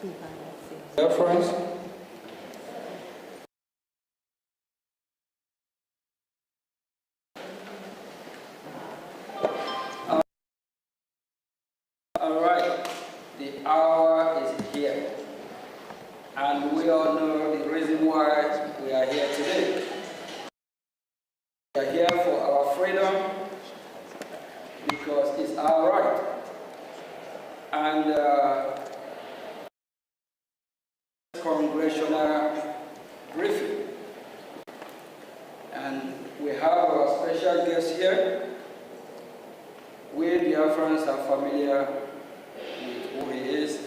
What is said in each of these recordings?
Biafrans. All right, the hour is here, and we all know the reason why we are here today. We are here for our freedom because it's our right. And Congressional briefing. And we have our special guest here. We Biafrans are familiar with who he is.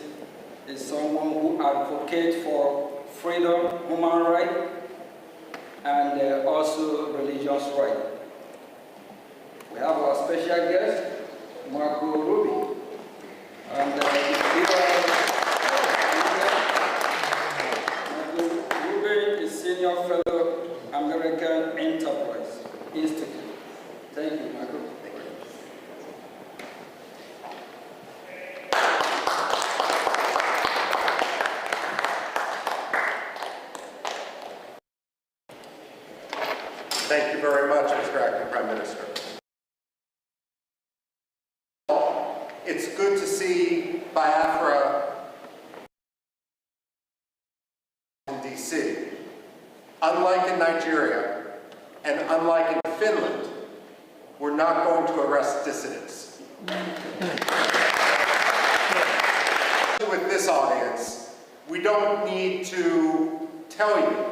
He's someone who advocates for freedom, human rights, and also religious rights. We have our special guest, Marco Ruby. And Ruby is Senior Fellow, American Enterprise Institute. Thank you, Marco. Thank you very much, Mr. Acting Prime Minister. It's good to see Biafra in D.C. Unlike in Nigeria and unlike in Finland, we're not going to arrest dissidents. With this audience, we don't need to tell you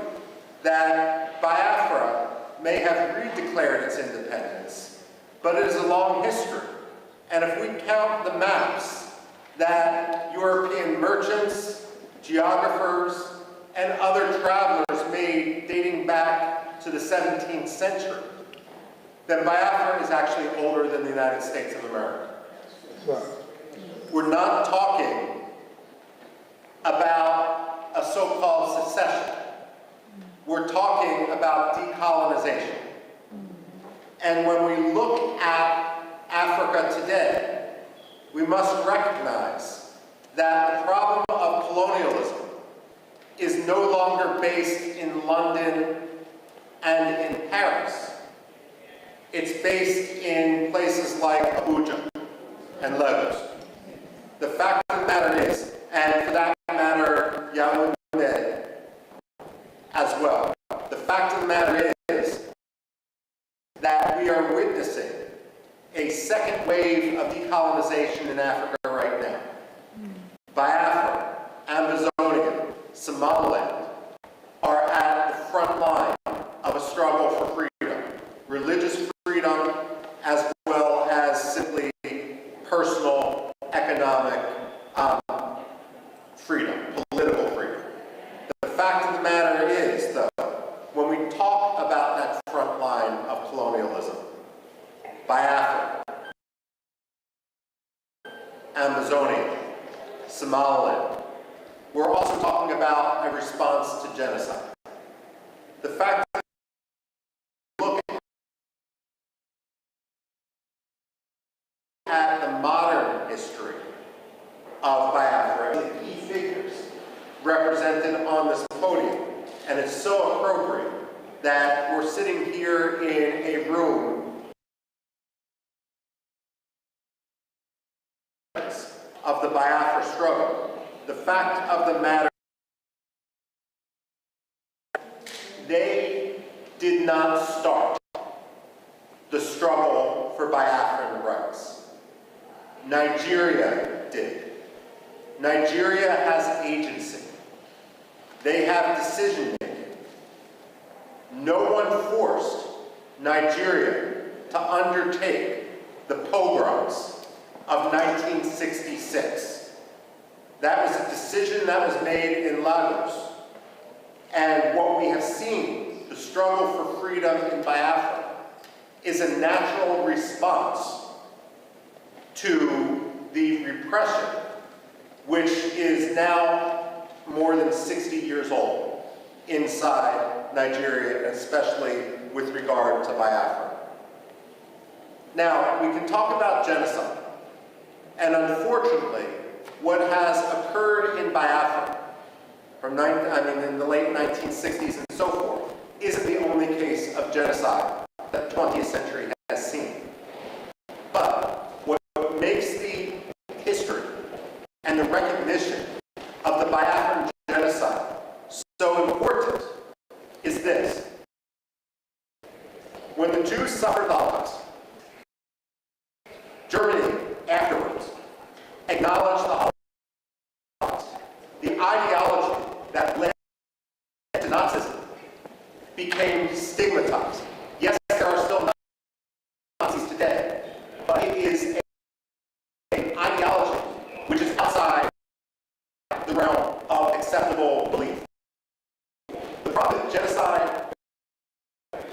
that Biafra may have redeclared its independence, but it is a long history. And if we count the maps that European merchants, geographers, and other travelers made dating back to the 17th century, then Biafra is actually older than the United States of America. We're not talking about a so-called secession. We're talking about decolonization. And when we look at Africa today, we must recognize that the problem of colonialism is no longer based in London and in Paris. It's based in places like Abuja and Lagos. The fact of the matter is, and for that matter, Yaoundé as well, the fact of the matter is that we are witnessing a second wave of decolonization in Africa right now. Biafra, Amazonia, Somaliland are at the front line of a struggle for freedom, religious freedom, as well as simply personal, economic freedom, political freedom. The fact of the matter is, though, when we talk about that front line of colonialism, Biafra, Amazonia, Somaliland, we're also talking about a response to genocide. The fact that looking at the modern history of Biafra, the key figures represented on this podium, and it's so appropriate that we're sitting here in a room of the Biafra struggle. The fact of the matter, they did not start the struggle for Biafran rights. Nigeria did. Nigeria has agency. They have decision-making. No one forced Nigeria to undertake the pogroms of 1966. That was a decision that was made in Lagos. And what we have seen, the struggle for freedom in Biafra, is a natural response to the repression, which is now more than 60 years old inside Nigeria, and especially with regard to Biafra. Now, we can talk about genocide, and unfortunately, what has occurred in Biafra from in the late 1960s and so forth isn't the only case of genocide that the 20th century has seen. But what makes the history and the recognition of the Biafran genocide so important is this. When the Jews suffered the Holocaust, Germany afterwards acknowledged the Holocaust. The ideology that led to Nazism became stigmatized. Yes, there are still Nazis today, but it is an ideology which is outside the realm of acceptable belief. The problem with genocide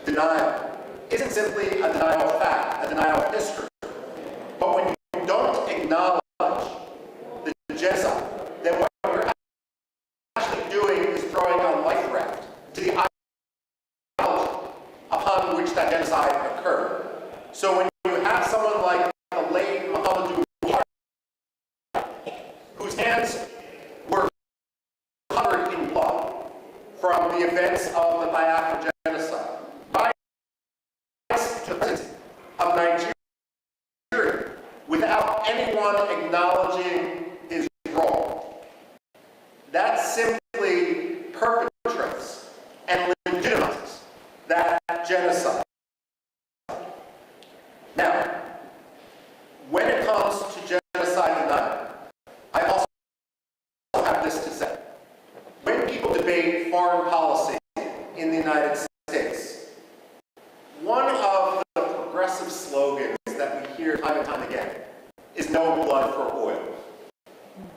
denial isn't simply a denial of fact, a denial of history. But when you don't acknowledge the genocide, then what you're actually doing is throwing a life raft to the ideology upon which that genocide occurred. So when you have someone like the late Muhammad whose hands were covered in blood from the events of the Biafra genocide, of Nigeria, without anyone acknowledging his role. That simply perpetrates and legitimizes that genocide. Now, when it comes to genocide denial, I also have this to say. When people debate foreign policy in the United States, one of the progressive slogans that we hear time and time again is no blood for oil.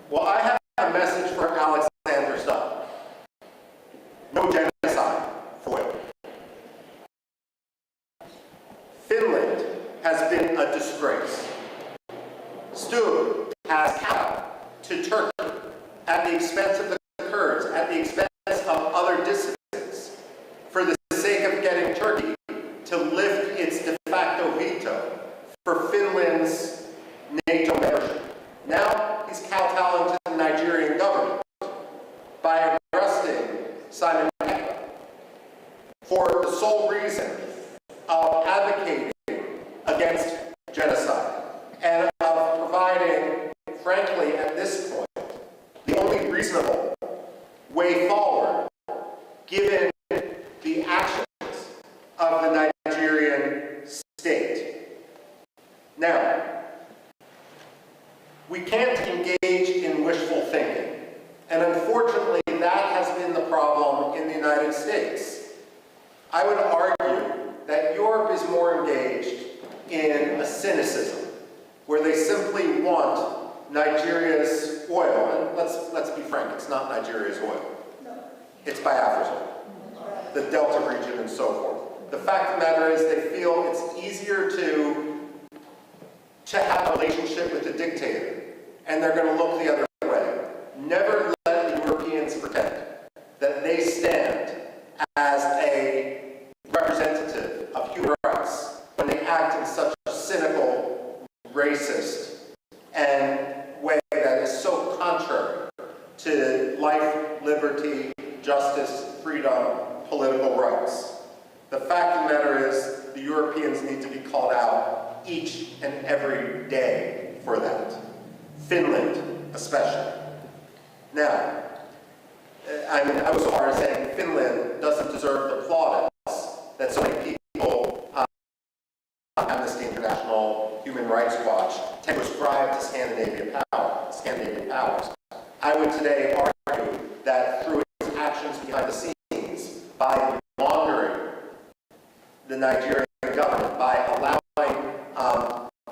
Well, I have a message for Alexander Stubb. No genocide for oil. Finland has been a disgrace. Stubb has out to Turkey at the expense of the Kurds, at the expense of other dissidents, for the sake of getting Turkey to lift its de facto veto for Finland's NATO membership. Now he's kowtowing to the Nigerian government by arresting Simon Ekpa for the sole reason of advocating against genocide and of providing, frankly, at this point, the only reasonable way forward given the actions of the Nigerian state. Now, we can't engage in wishful thinking, and unfortunately that has been the problem in the United States. I would argue that Europe is more engaged in a cynicism, where they simply want Nigeria's oil, and let's be frank, it's not Nigeria's oil. It's Biafra's oil, the Delta region and so forth. The fact of the matter is they feel it's easier to have a relationship with a dictator, and they're going to look the other way. Never let the Europeans pretend that they stand as a representative of human rights when they act in such a cynical, racist, and way that is so contrary to life, liberty, justice, freedom, political rights. The fact of the matter is the Europeans need to be called out each and every day for that. Finland, especially. Now, I was so far as saying Finland doesn't deserve the plaudits that so many people, Amnesty International, Human Rights Watch, tend to ascribe to Scandinavian powers. I would today argue that through its actions behind the scenes, by laundering the Nigerian government, by allowing,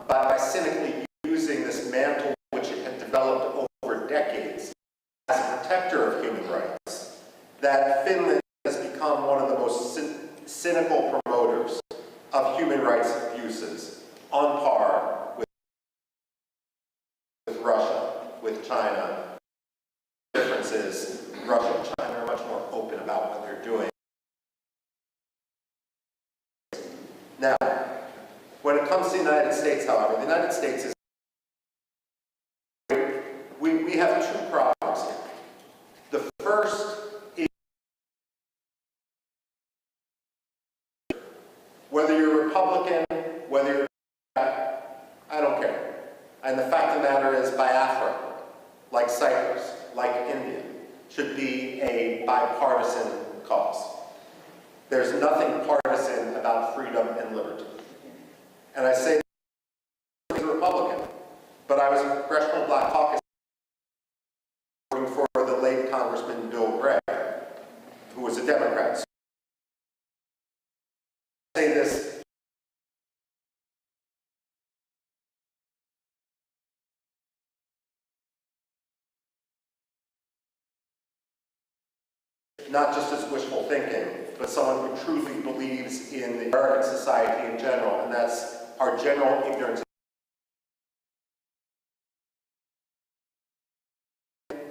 by cynically using this mantle which it had developed over decades as a protector of human rights, that Finland has become one of the most cynical promoters of human rights abuses, on par with Russia, with China. The difference is Russia and China are much more open about what they're doing. Now, when it comes to the United States, however, the United States is, we we have two problems here. The first is whether you're Republican, whether you're Democrat, I don't care. And the fact of the matter is Biafra, like Cyprus, like India, should be a bipartisan cause. There's nothing partisan about freedom and liberty. And I say as a Republican, but I was a Congressional Black Caucus for the late Congressman Bill Gray, who was a Democrat. So I say this not just as wishful thinking, but someone who truly believes in the American society in general, and that's our general ignorance.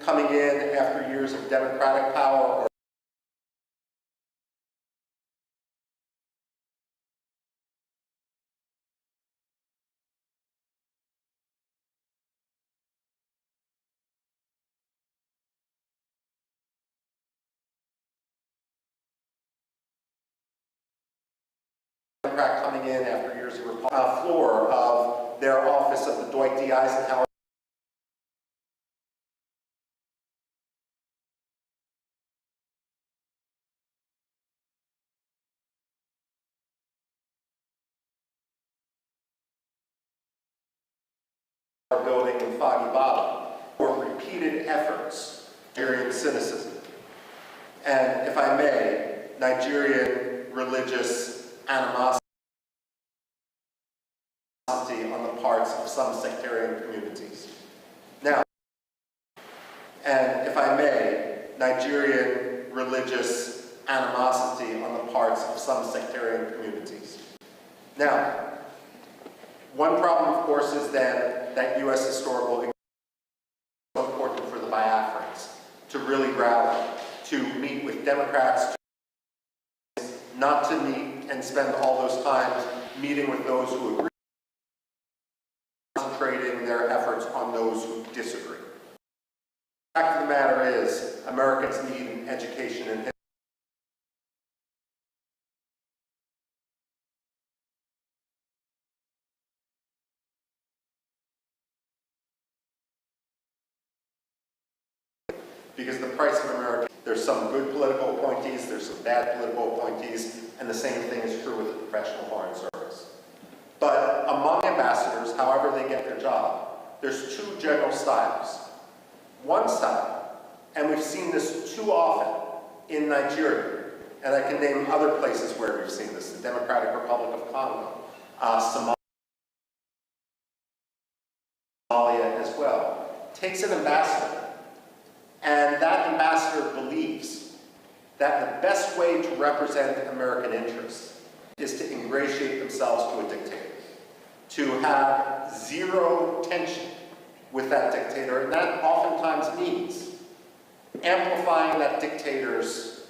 Coming in after years of democratic power, or Democrat coming in after years of floor of their office of the Dwight D. Eisenhower building in Foggy Bottom, for repeated efforts, Nigerian cynicism, and, if I may, Nigerian religious animosity on the parts of some sectarian communities. Now, and, if I may, Nigerian religious animosity on the parts of some sectarian communities. Now, one problem, of course, is then that U.S. historical is so important for the Biafrans to really rally, to meet with Democrats, not to meet and spend all those times meeting with those who agree, concentrating their efforts on those who disagree. The fact of the matter is, Americans need an education in history. Because the price of America, there's some good political appointees, there's some bad political appointees, and the same thing is true with the professional foreign service. But among ambassadors, however they get their job, there's two general styles. One style, and we've seen this too often in Nigeria, and I can name other places where we've seen this, the Democratic Republic of Congo, Somalia as well, takes an ambassador. And that ambassador believes that the best way to represent American interests is to ingratiate themselves to a dictator, to have zero tension with that dictator, and that oftentimes means amplifying that dictator's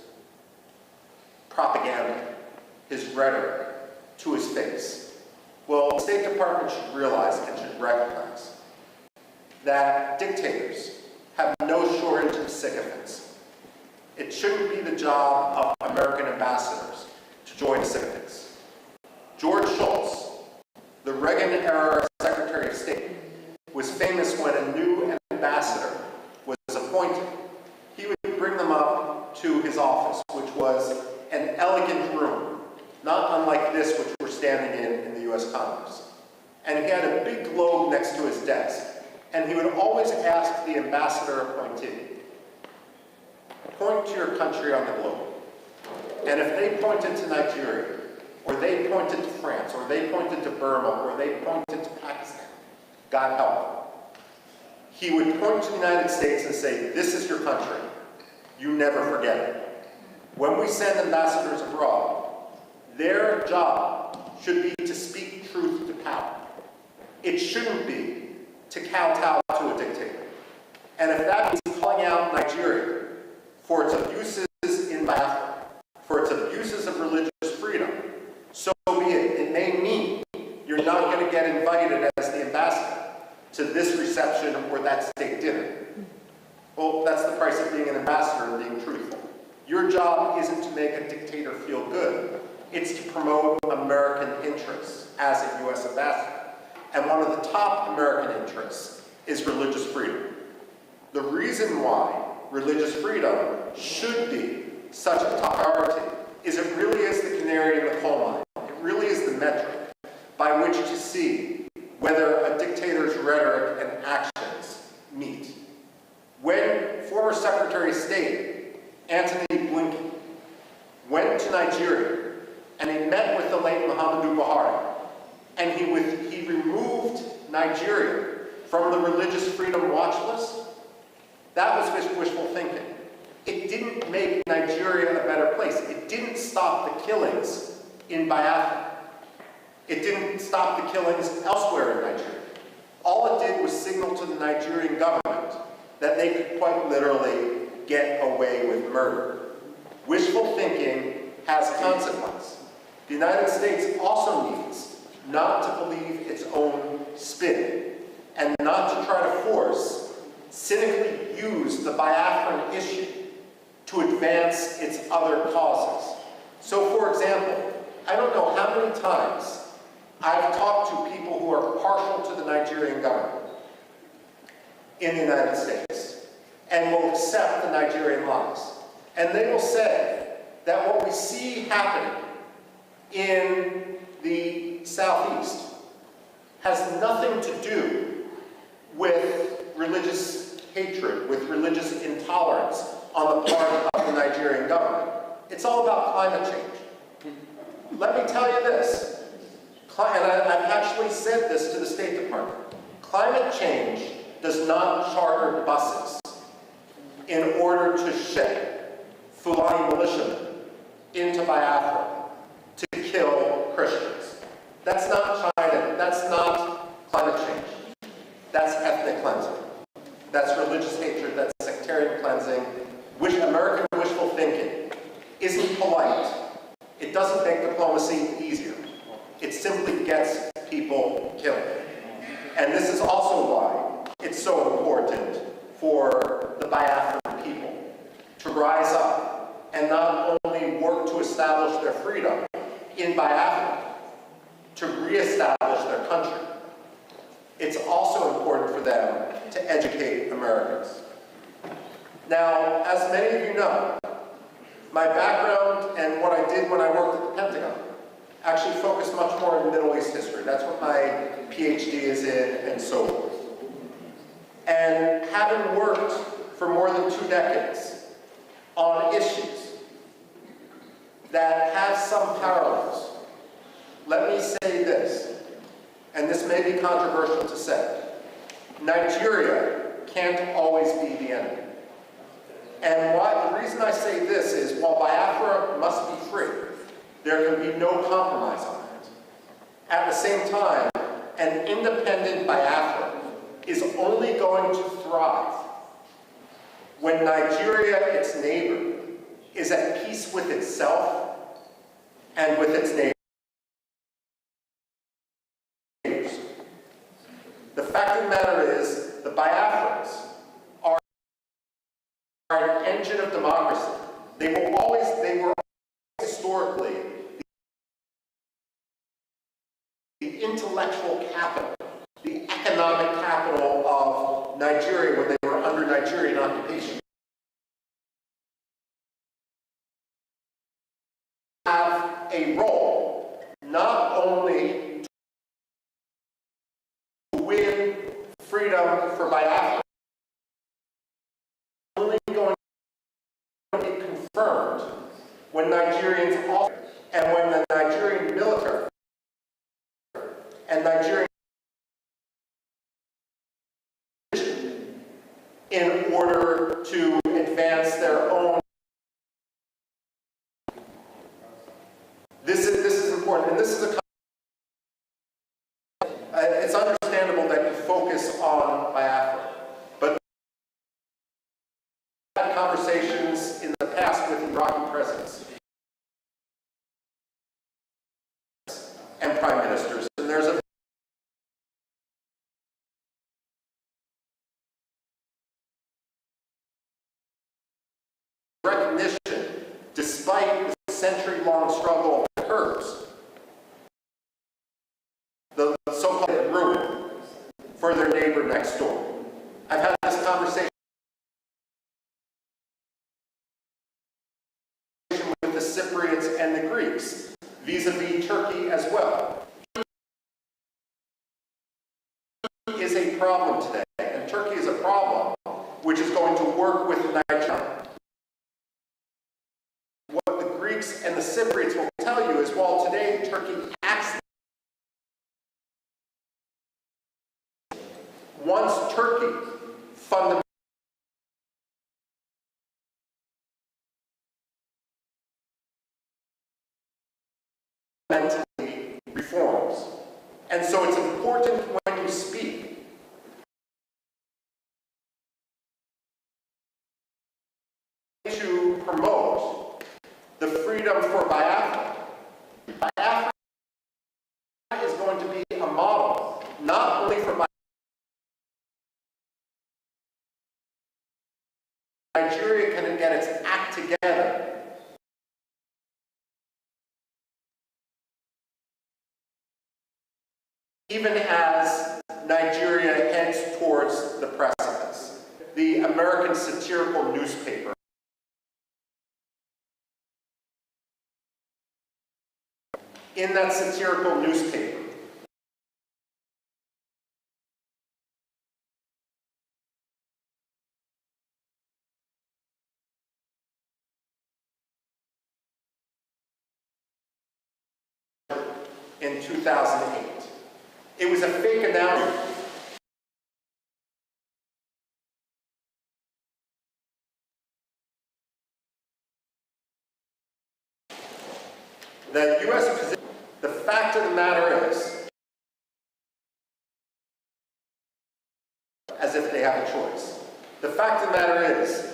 propaganda, his rhetoric, to his face. Well, the State Department should realize and should recognize that dictators have no shortage of sycophants. It shouldn't be the job of American ambassadors to join sycophants. George Shultz, the Reagan-era Secretary of State, was famous when a new ambassador was appointed. He would bring them up to his office, which was an elegant room, not unlike this which we're standing in the U.S. Congress. And he had a big globe next to his desk. And he would always ask the ambassador appointee, point to your country on the globe. And if they pointed to Nigeria, or they pointed to France, or they pointed to Burma, or they pointed to Pakistan, God help them, he would point to the United States and say, this is your country. You never forget it. When we send ambassadors abroad, their job should be to speak truth to power. It shouldn't be to kowtow to a dictator. And if that means calling out Nigeria for its abuses in Biafra, for its abuses of religious freedom, so be it. It may mean you're not going to get invited as the ambassador to this reception or that state dinner. Well, that's the price of being an ambassador and being truthful. Your job isn't to make a dictator feel good. It's to promote American interests as a U.S. ambassador. And one of the top American interests is religious freedom. The reason why religious freedom should be such a top priority is it really is the canary in the coal mine. It really is the metric by which to see whether a dictator's rhetoric and actions meet. When former Secretary of State Antony Blinken went to Nigeria and he met with the late Muhammadu Buhari, and he removed Nigeria from the religious freedom watch list, that was wishful thinking. It didn't make Nigeria a better place. It didn't stop the killings in Biafra. It didn't stop the killings elsewhere in Nigeria. All it did was signal to the Nigerian government that they could quite literally get away with murder. Wishful thinking has consequence. The United States also needs not to believe its own spin and not to try to force, cynically use the Biafran issue to advance its other causes. So, for example, I don't know how many times I've talked to people who are partial to the Nigerian government in the United States and will accept the Nigerian lies. And they will say that what we see happening in the Southeast has nothing to do with religious hatred, with religious intolerance on the part of the Nigerian government. It's all about climate change. Let me tell you this, and I've actually said this to the State Department. Climate change does not charter buses in order to ship Fulani militiamen into Biafra to kill Christians. That's not China, that's not climate change. That's ethnic cleansing. That's religious hatred, that's sectarian cleansing. American wishful thinking isn't polite. It doesn't make diplomacy easier. It simply gets people killed. And this is also why it's so important for the Biafran people to rise up and not only work to establish their freedom in Biafra, to reestablish their country. It's also important for them to educate Americans. Now, as many of you know, my background and what I did when I worked at the Pentagon actually focused much more in Middle East history. That's what my PhD is in, and so forth. And having worked for more than 2 decades on issues that have some parallels, let me say this, and this may be controversial to say. Nigeria can't always be the enemy. And the reason I say this is, while Biafra must be free, there can be no compromise on it. At the same time, an independent Biafra is only going to thrive when Nigeria, its neighbor, is at peace with itself and with its neighbors. The fact of the matter is, the Biafrans are an engine of democracy. They were always historically the intellectual capital, the economic capital of Nigeria when they were under Nigerian occupation. Have a role, not only to win freedom for Biafra, only going to be confirmed when Nigerians also, and when the Nigerian military and Nigerian in order to advance their own. This is important, and this is a it's understandable that you focus on Biafra, but I've had conversations in the past with Iraqi presidents and prime ministers, and there's a recognition, despite the century-long struggle of the Kurds, the so-called ruin for their neighbor next door. I've had this conversation with the Cypriots and the Greeks, vis-a-vis Turkey as well. Turkey is a problem today, and Turkey is a problem which is going to work with Nigeria. What the Greeks and the Cypriots will tell you is, while today Turkey acts once Turkey fundamentally reforms. And so it's important when you speak to promote the freedom for Biafra. Biafra is going to be a model, not only for Nigeria can get its act together. Even as Nigeria heads towards the precipice. The American satirical newspaper in that satirical newspaper, in 2008. It was a fake announcement. The U.S. position, the fact of the matter is, as if they have a choice. The fact of the matter is,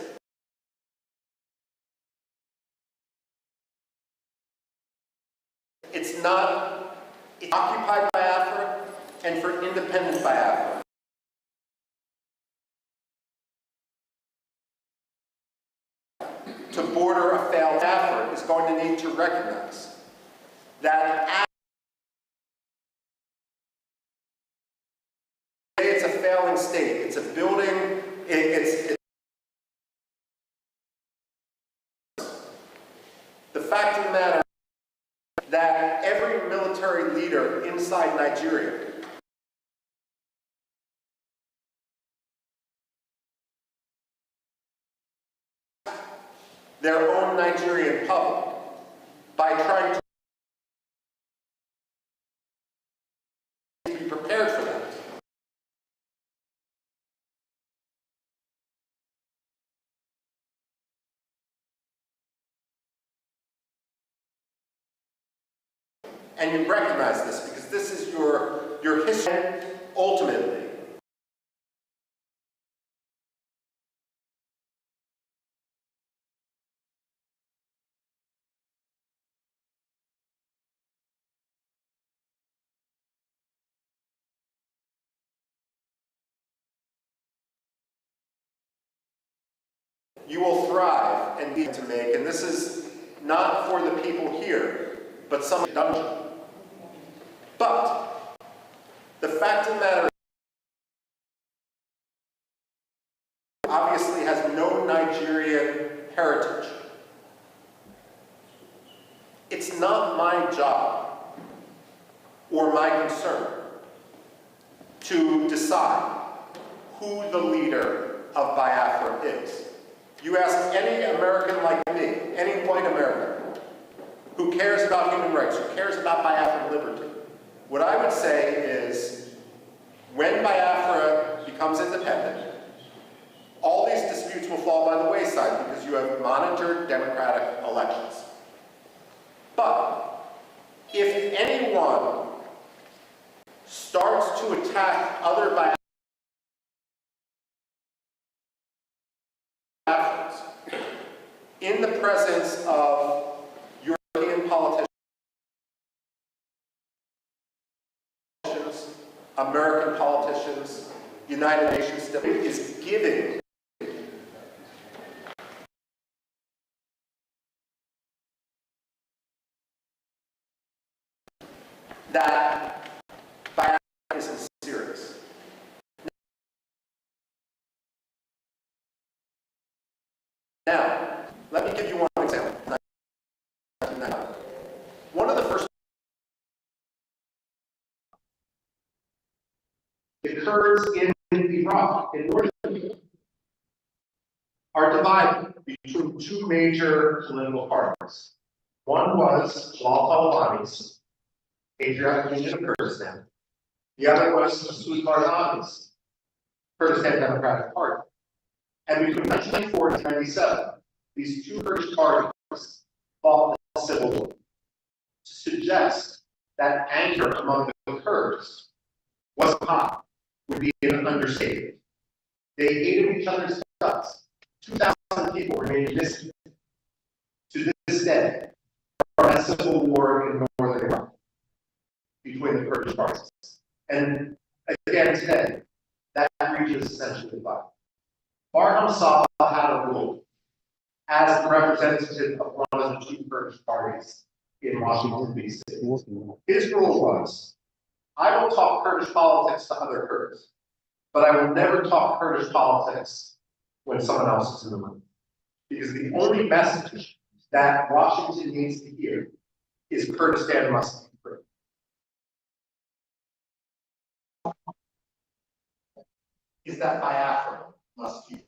it's occupied Biafra and for independent Biafra. To border a failed Biafra is going to need to recognize that it's a failing state. It's a building. It's the fact of the matter that every military leader inside Nigeria their own Nigerian public by trying to be prepared for that. And you recognize this because this is your history ultimately. You will thrive and be to make, and this is not for the people here, but some dungeon. But the fact of the matter is, obviously has no Nigerian heritage. It's not my job or my concern to decide who the leader of Biafra is. You ask any American like me, any white American, who cares about human rights, who cares about Biafran liberty, what I would say is, when Biafra becomes independent, all these disputes will fall by the wayside because you have monitored democratic elections. But if anyone starts to attack other Biafrans in the presence of European politicians, American politicians, United Nations is giving that Biafra isn't serious. Now, let me give you one example. One of the first Kurds in Iraq, in northern Iraq, are divided between two major political parties. One was Jalal Talabani's Patriotic Union of Kurdistan. The other was Masoud Barzani's Kurdistan Democratic Party. And between 1994 and 1997, these two Kurdish parties fought a civil war to suggest that anger among the Kurds was hot, would be an understatement. They hated each other's guts. 2,000 people remain missing to this day from a civil war in northern Iraq between the Kurdish parties. And again today, that region is essentially divided. Barham Saleh had a rule as the representative of one of the two Kurdish parties in Washington, D.C. His rule was, I will talk Kurdish politics to other Kurds, but I will never talk Kurdish politics when someone else is in the room. Because the only message that Washington needs to hear is Kurdistan must be free. Is that Biafra must be free.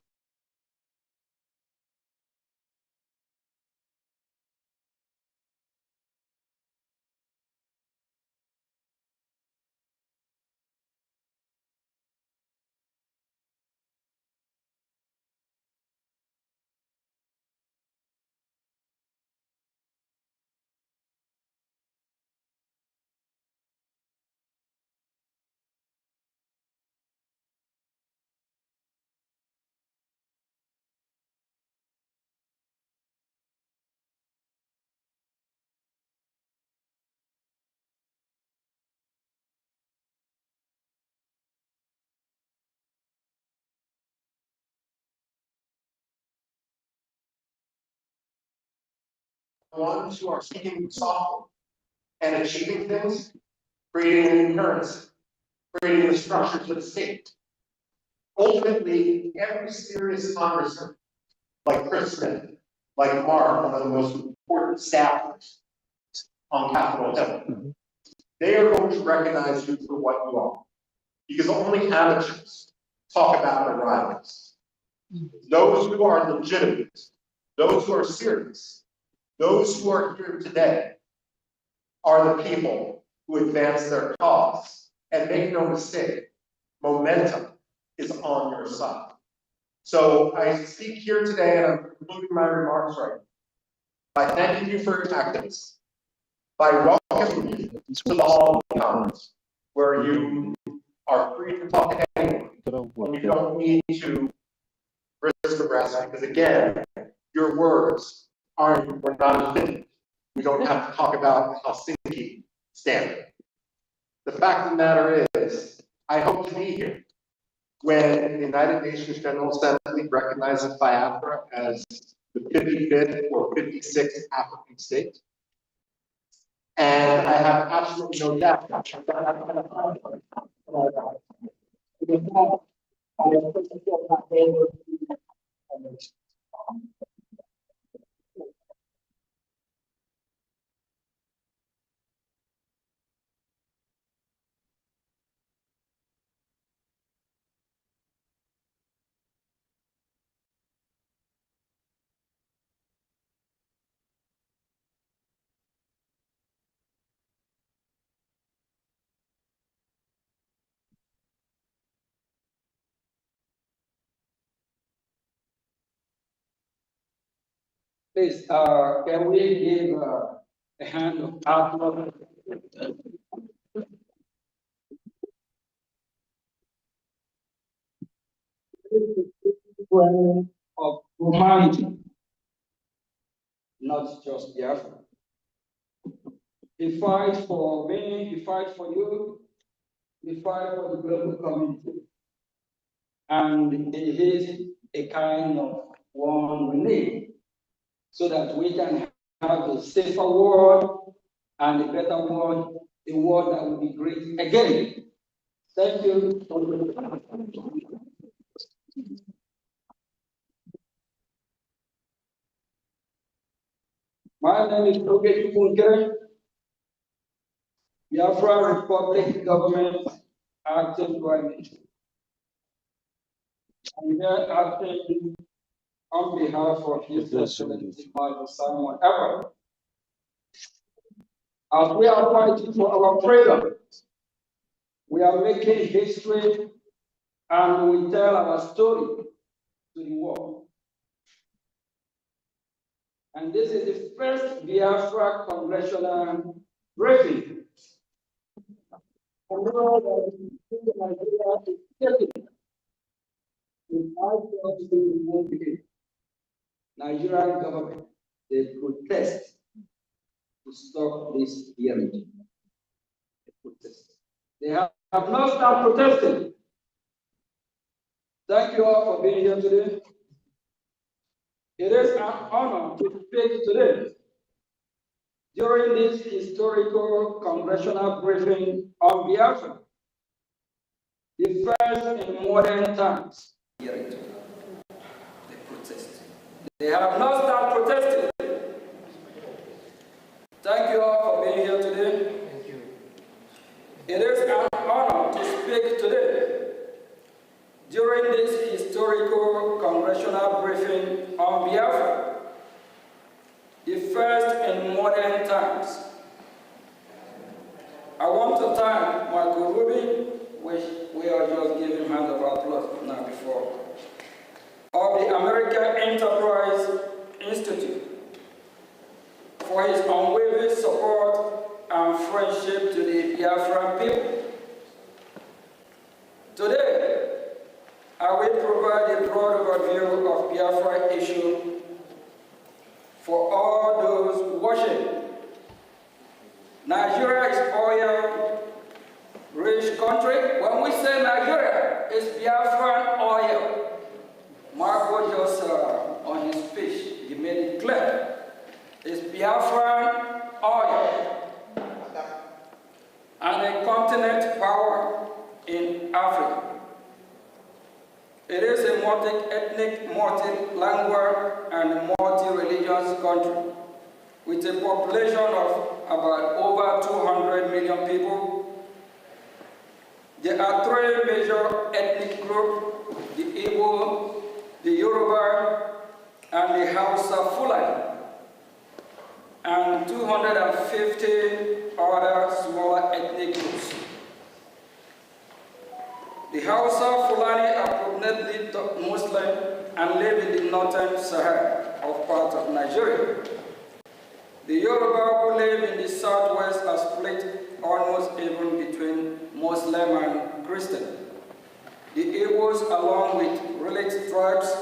Ones who are speaking softly and achieving things, creating an currency, creating the structure to the state. Ultimately, every serious congressman, like Chris Smith, like Mark, one of the most important staffers on Capitol Hill, they are going to recognize you for what you are. Because only amateurs talk about their rivals. Those who are legitimate, those who are serious, those who are here today are the people who advance their cause. And make no mistake, momentum is on your side. So I speak here today, and I'm concluding my remarks right now, by thanking you for your activism, by welcoming you to the Hall of Commons, where you are free to talk to anyone, and you don't need to risk arrest, because again, your words were not offended. We don't have to talk about the Helsinki standard. The fact of the matter is, I hope to be here when the United Nations General Assembly recognizes Biafra as the 55th or 56th African state. And I have absolutely no doubt Please, can we give a hand of applause? Of humanity, not just Biafra. He fights for me, he fights for you, he fights for the global community. And it is a kind of one we need so that we can have a safer world and a better world a world that will be great again. Thank you. My name is Oge Funke, Biafra Republic Government Acting Prime Minister. I'm here acting on behalf of His Excellency Simon Ever. As we are fighting for our freedom, we are making history and we tell our story to the world. And this is the first Biafra Congressional briefing. Nigerian government, they protest to stop this hearing. They protest. They have not started protesting. Thank you all for being here today. It is an honor to speak today during this historical congressional briefing on Biafra, the first in modern times. They protest. They have not started protesting. Thank you all for being here today. Thank you. It is an honor to speak today during this historical congressional briefing on Biafra, the first in modern times. I want to thank Michael Rubin, which we are just giving him hand of applause now before, of the American Enterprise Institute for his unwavering support and friendship to the Biafran people. Today, I will provide a broad overview of Biafra issue for all those watching. Nigeria is oil-rich country. When we say Nigeria, it's Biafran oil. Marco just on his speech, he made it clear. It's Biafran oil and a continent power in Africa. It is a multi-ethnic, multi-language, and multi-religious country with a population of about over 200 million people. There are three major ethnic groups: the Igbo, the Yoruba, and the Hausa Fulani, and 250 other smaller ethnic groups. The Hausa Fulani are predominantly Muslim and live in the northern Sahara of part of Nigeria. The Yoruba who live in the southwest are split almost even between Muslim and Christian. The Igbos, along with related tribes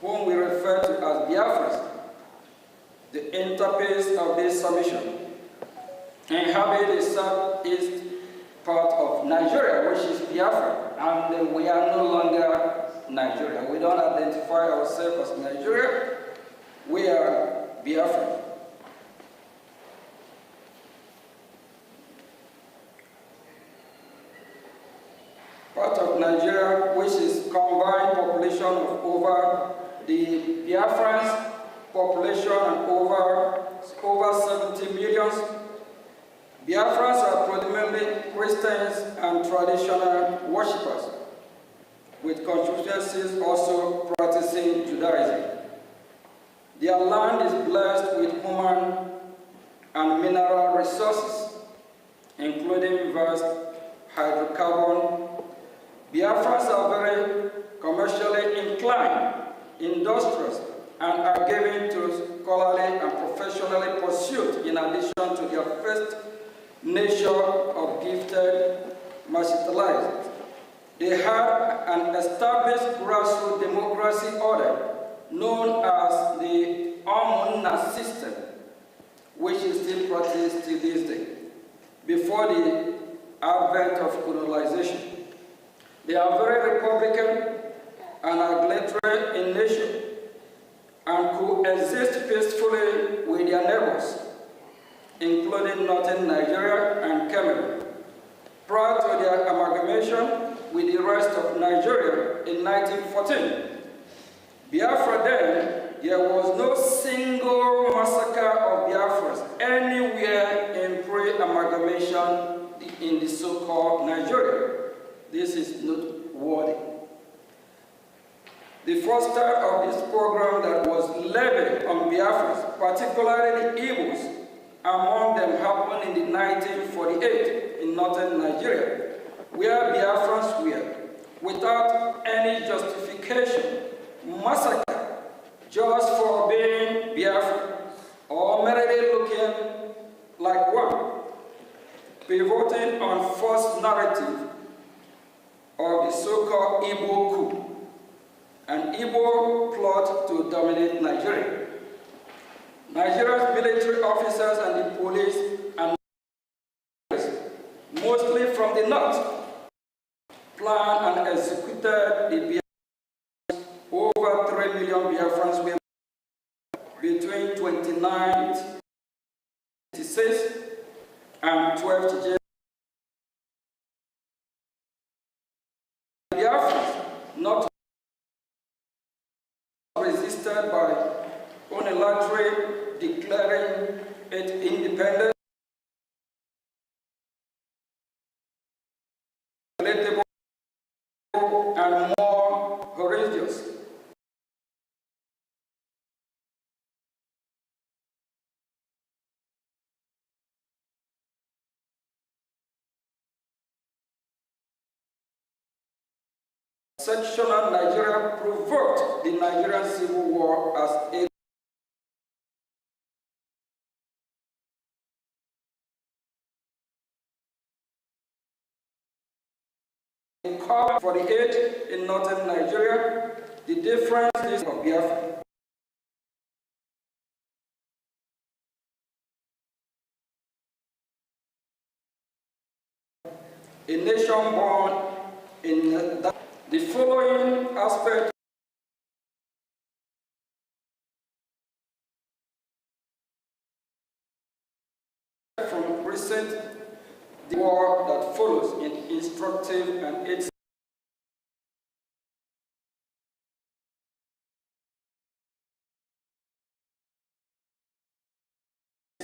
whom we refer to as Biafrans, the interface of this submission, inhabit the southeast part of Nigeria, which is Biafra, and we are no longer Nigeria. We don't identify ourselves as Nigeria. We are Biafra. Part of Nigeria, which is combined population of over the Biafrans population and over 70 million. Biafrans are predominantly Christians and traditional worshippers, with constituencies also practicing Judaism. Their land is blessed with human and mineral resources, including vast hydrocarbon. Biafrans are very commercially inclined, industrious, and are given to scholarly and professionally pursuit in addition to their first nature of gifted martialized. They had an established grassroots democracy order known as the Omuna system, which is still practiced to this day, before the advent of colonization. They are very republican and egalitarian in nature and coexist peacefully with their neighbors, including northern Nigeria and Cameroon, prior to their amalgamation with the rest of Nigeria in 1914. Biafra then, there was no single massacre of Biafrans anywhere in pre-amalgamation in the so-called Nigeria. This is noteworthy. The first start of this program that was levied on Biafrans, particularly the Igbos, among them happened in 1948 in northern Nigeria, where Biafrans were, without any justification, massacred just for being Biafran or merely looking like one, pivoting on false narrative of the so-called Igbo coup, an Igbo plot to dominate Nigeria. Nigeria's military officers and the police, and mostly from the north, planned and executed the Biafrans. Over 3 million Biafrans were between 2986 and 12th January. Biafrans not resisted by unilaterally declaring it independent, and more horrendous. Sectional Nigeria provoked the Nigerian Civil War as a for the age in northern Nigeria. The difference is of Biafra. A nation born in the following aspect from recent the war that follows in instructive and its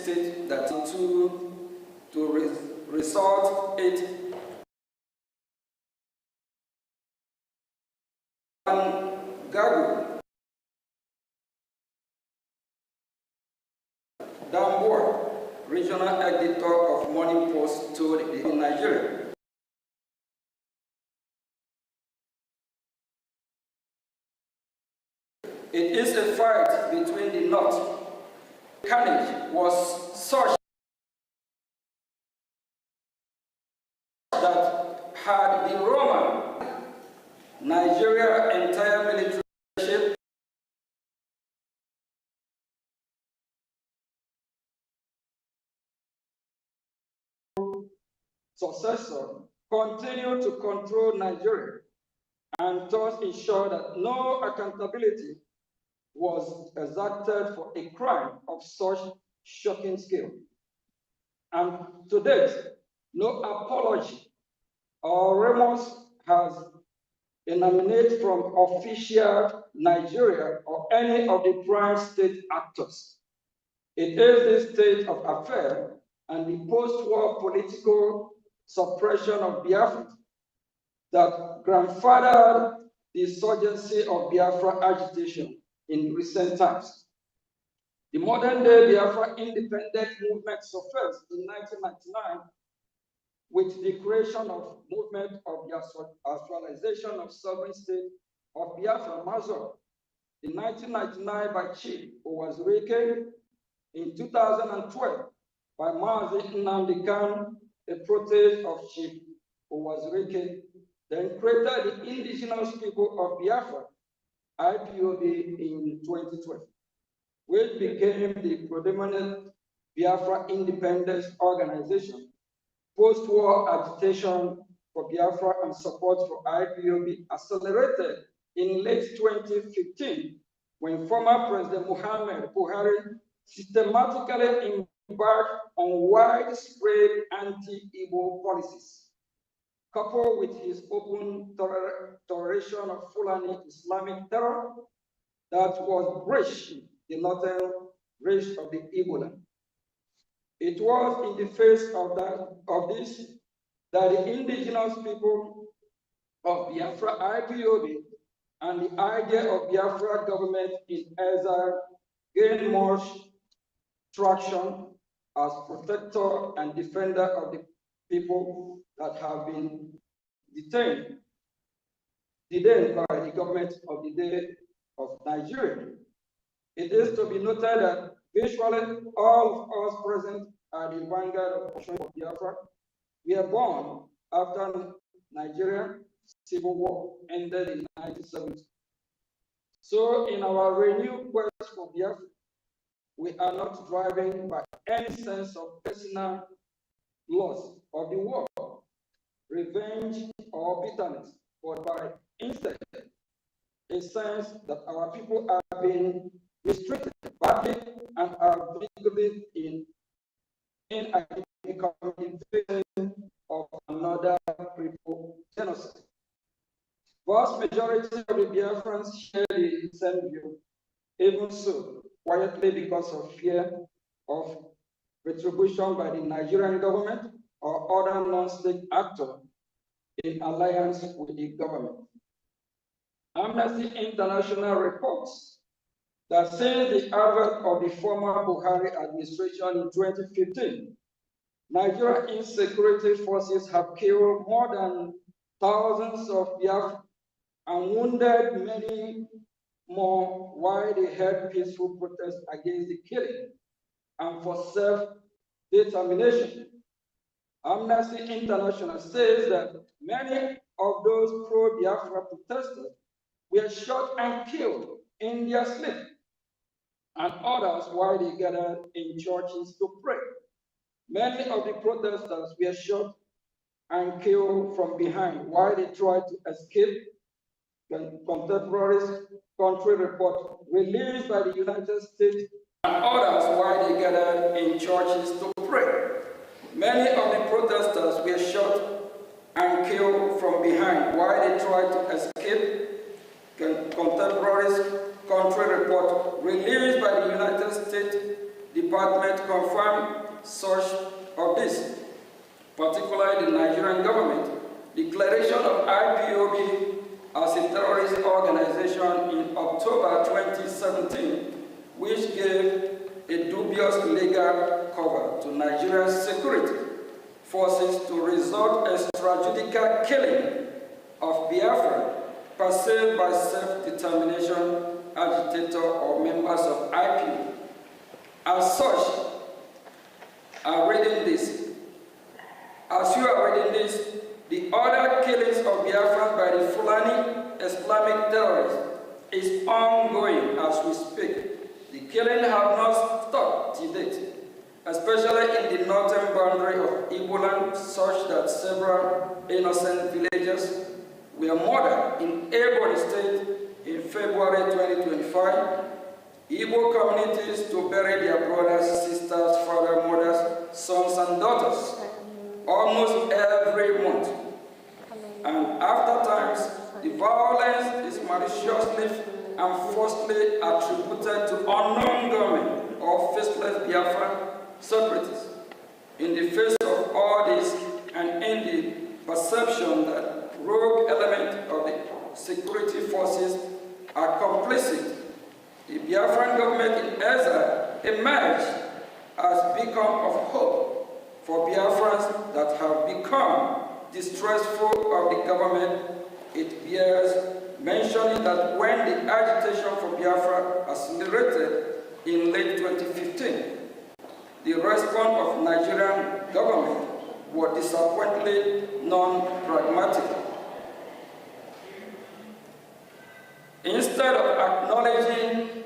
state that to resort it and Gagu Damboa, regional editor of Morning Post, told in Nigeria. It is a fight between the North. Carnage was such that had the Roman Nigeria entire military leadership successor continue to control Nigeria and thus ensure that no accountability was exacted for a crime of such shocking scale. And to date, no apology or remorse has emanated from official Nigeria or any of the prime state actors. It is this state of affairs and the post-war political suppression of Biafra that grandfathered the insurgency of Biafra agitation in recent times. The modern-day Biafra independent movement surfaced in 1999 with the creation of movement of the actualization of sovereign state of Biafra Mazur in 1999 by Chief Owazurike, in 2012 by Mazi Nnamdi Kanu, a protege of Chief Owazurike, then created the indigenous people of Biafra, IPOB, in 2012, which became the predominant Biafra independence organization. Post-war agitation for Biafra and support for IPOB accelerated in late 2015 when former President Muhammad Buhari systematically embarked on widespread anti-Igbo policies, coupled with his open toleration of Fulani Islamic terror that was breaching the northern reach of the Igbo land. It was in the face of this that the indigenous people of Biafra IPOB and the idea of Biafra government in exile gained much traction as protector and defender of the people that have been detained by the government of the day of Nigeria. It is to be noted that virtually all of us present at the vanguard of Biafra were born after Nigerian civil war ended in 1970. So in our renewed quest for Biafra, we are not driven by any sense of personal loss of the war, revenge, or bitterness, but by instead a sense that our people are being mistreated badly and are victims in becoming victims of another people genocide. Vast majority of the Biafrans share the same view, even so, quietly because of fear of retribution by the Nigerian government or other non-state actors in alliance with the government. Amnesty International reports that since the advent of the former Buhari administration in 2015, Nigerian insecurity forces have killed more than thousands of Biafrans and wounded many more while they held peaceful protests against the killing and for self-determination. Amnesty International says that many of those pro-Biafra protesters were shot and killed in their sleep, and others while they gathered in churches to pray. Many of the protesters were shot and killed from behind while they tried to escape. Contemporary country report released by the United States, and others while they gathered in churches to pray. Many of the protesters were shot and killed from behind while they tried to escape. Contemporary country report released by the United States Department confirmed such of this, particularly the Nigerian government declaration of IPOB as a terrorist organization in October 2017, which gave a dubious legal cover to Nigeria's security forces to resort extrajudicial killing of Biafra perceived by self-determination agitator or members of IPOB. As such, as you are reading this, the other killings of Biafrans by the Fulani Islamic terrorists is ongoing as we speak. The killing have not stopped to date, especially in the northern boundary of Igbo land, such that several innocent villagers were murdered in Ebonyi State in February 2025. Igbo communities to bury their brothers, sisters, fathers, mothers, sons, and daughters almost every month. And after times, the violence is maliciously and falsely attributed to unknown government or faceless Biafran separatists. In the face of all this, and in the perception that rogue elements of the security forces are complicit, the Biafran government in exile emerged as beacon of hope for Biafrans that have become distrustful of the government. It bears mentioning that when the agitation for Biafra accelerated in late 2015, the response of Nigerian government was disappointingly non-pragmatic. Instead of acknowledging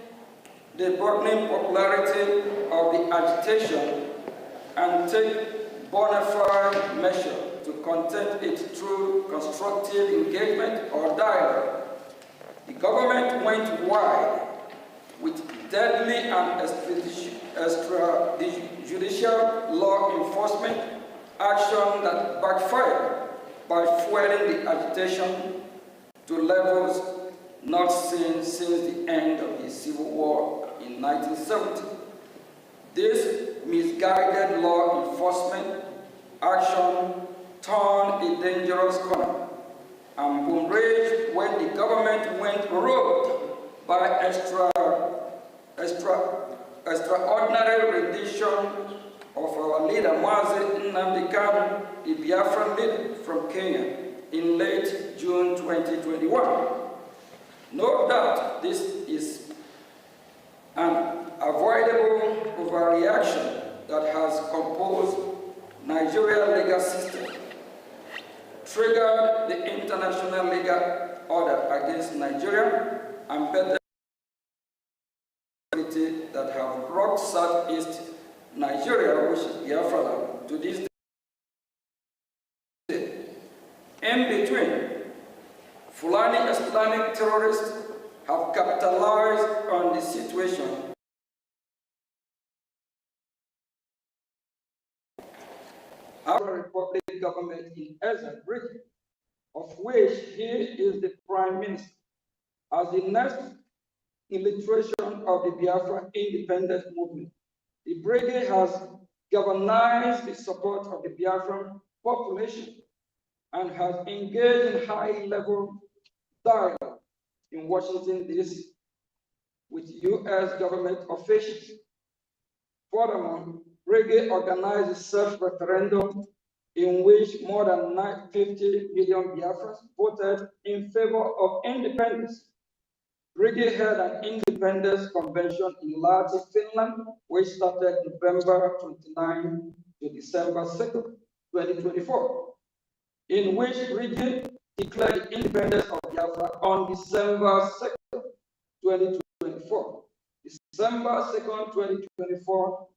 the burgeoning popularity of the agitation and take bona fide measures to contain it through constructive engagement or dialogue, the government went wide with deadly and extrajudicial law enforcement action that backfired by fueling the agitation to levels not seen since the end of the Civil War in 1970. This misguided law enforcement action turned a dangerous corner and boomeranged when the government went rogue by extraordinary rendition of our leader, Mazi Nnamdi Kanu, the Biafran leader from Kenya, in late June 2021. No doubt this is an avoidable overreaction that has composed Nigeria's legal system, triggered the international legal order against Nigeria, and better that have brought Southeast Nigeria, which is Biafra, to this day. In between, Fulani Islamic terrorists have capitalized on the situation our Republic government in Ezen region, of which he is the Prime Minister, as the next illustration of the Biafra independent movement. The brigade has galvanized the support of the Biafran population and has engaged in high-level dialogue in Washington, D.C. with U.S. government officials. Furthermore, brigade organized a self-referendum in which more than 50 million Biafrans voted in favor of independence. Brigade held an independence convention in Lahti, Finland, which started November 29 to December 2, 2024, in which Brigade declared the independence of Biafra on December 2, 2024. December 2, 2024,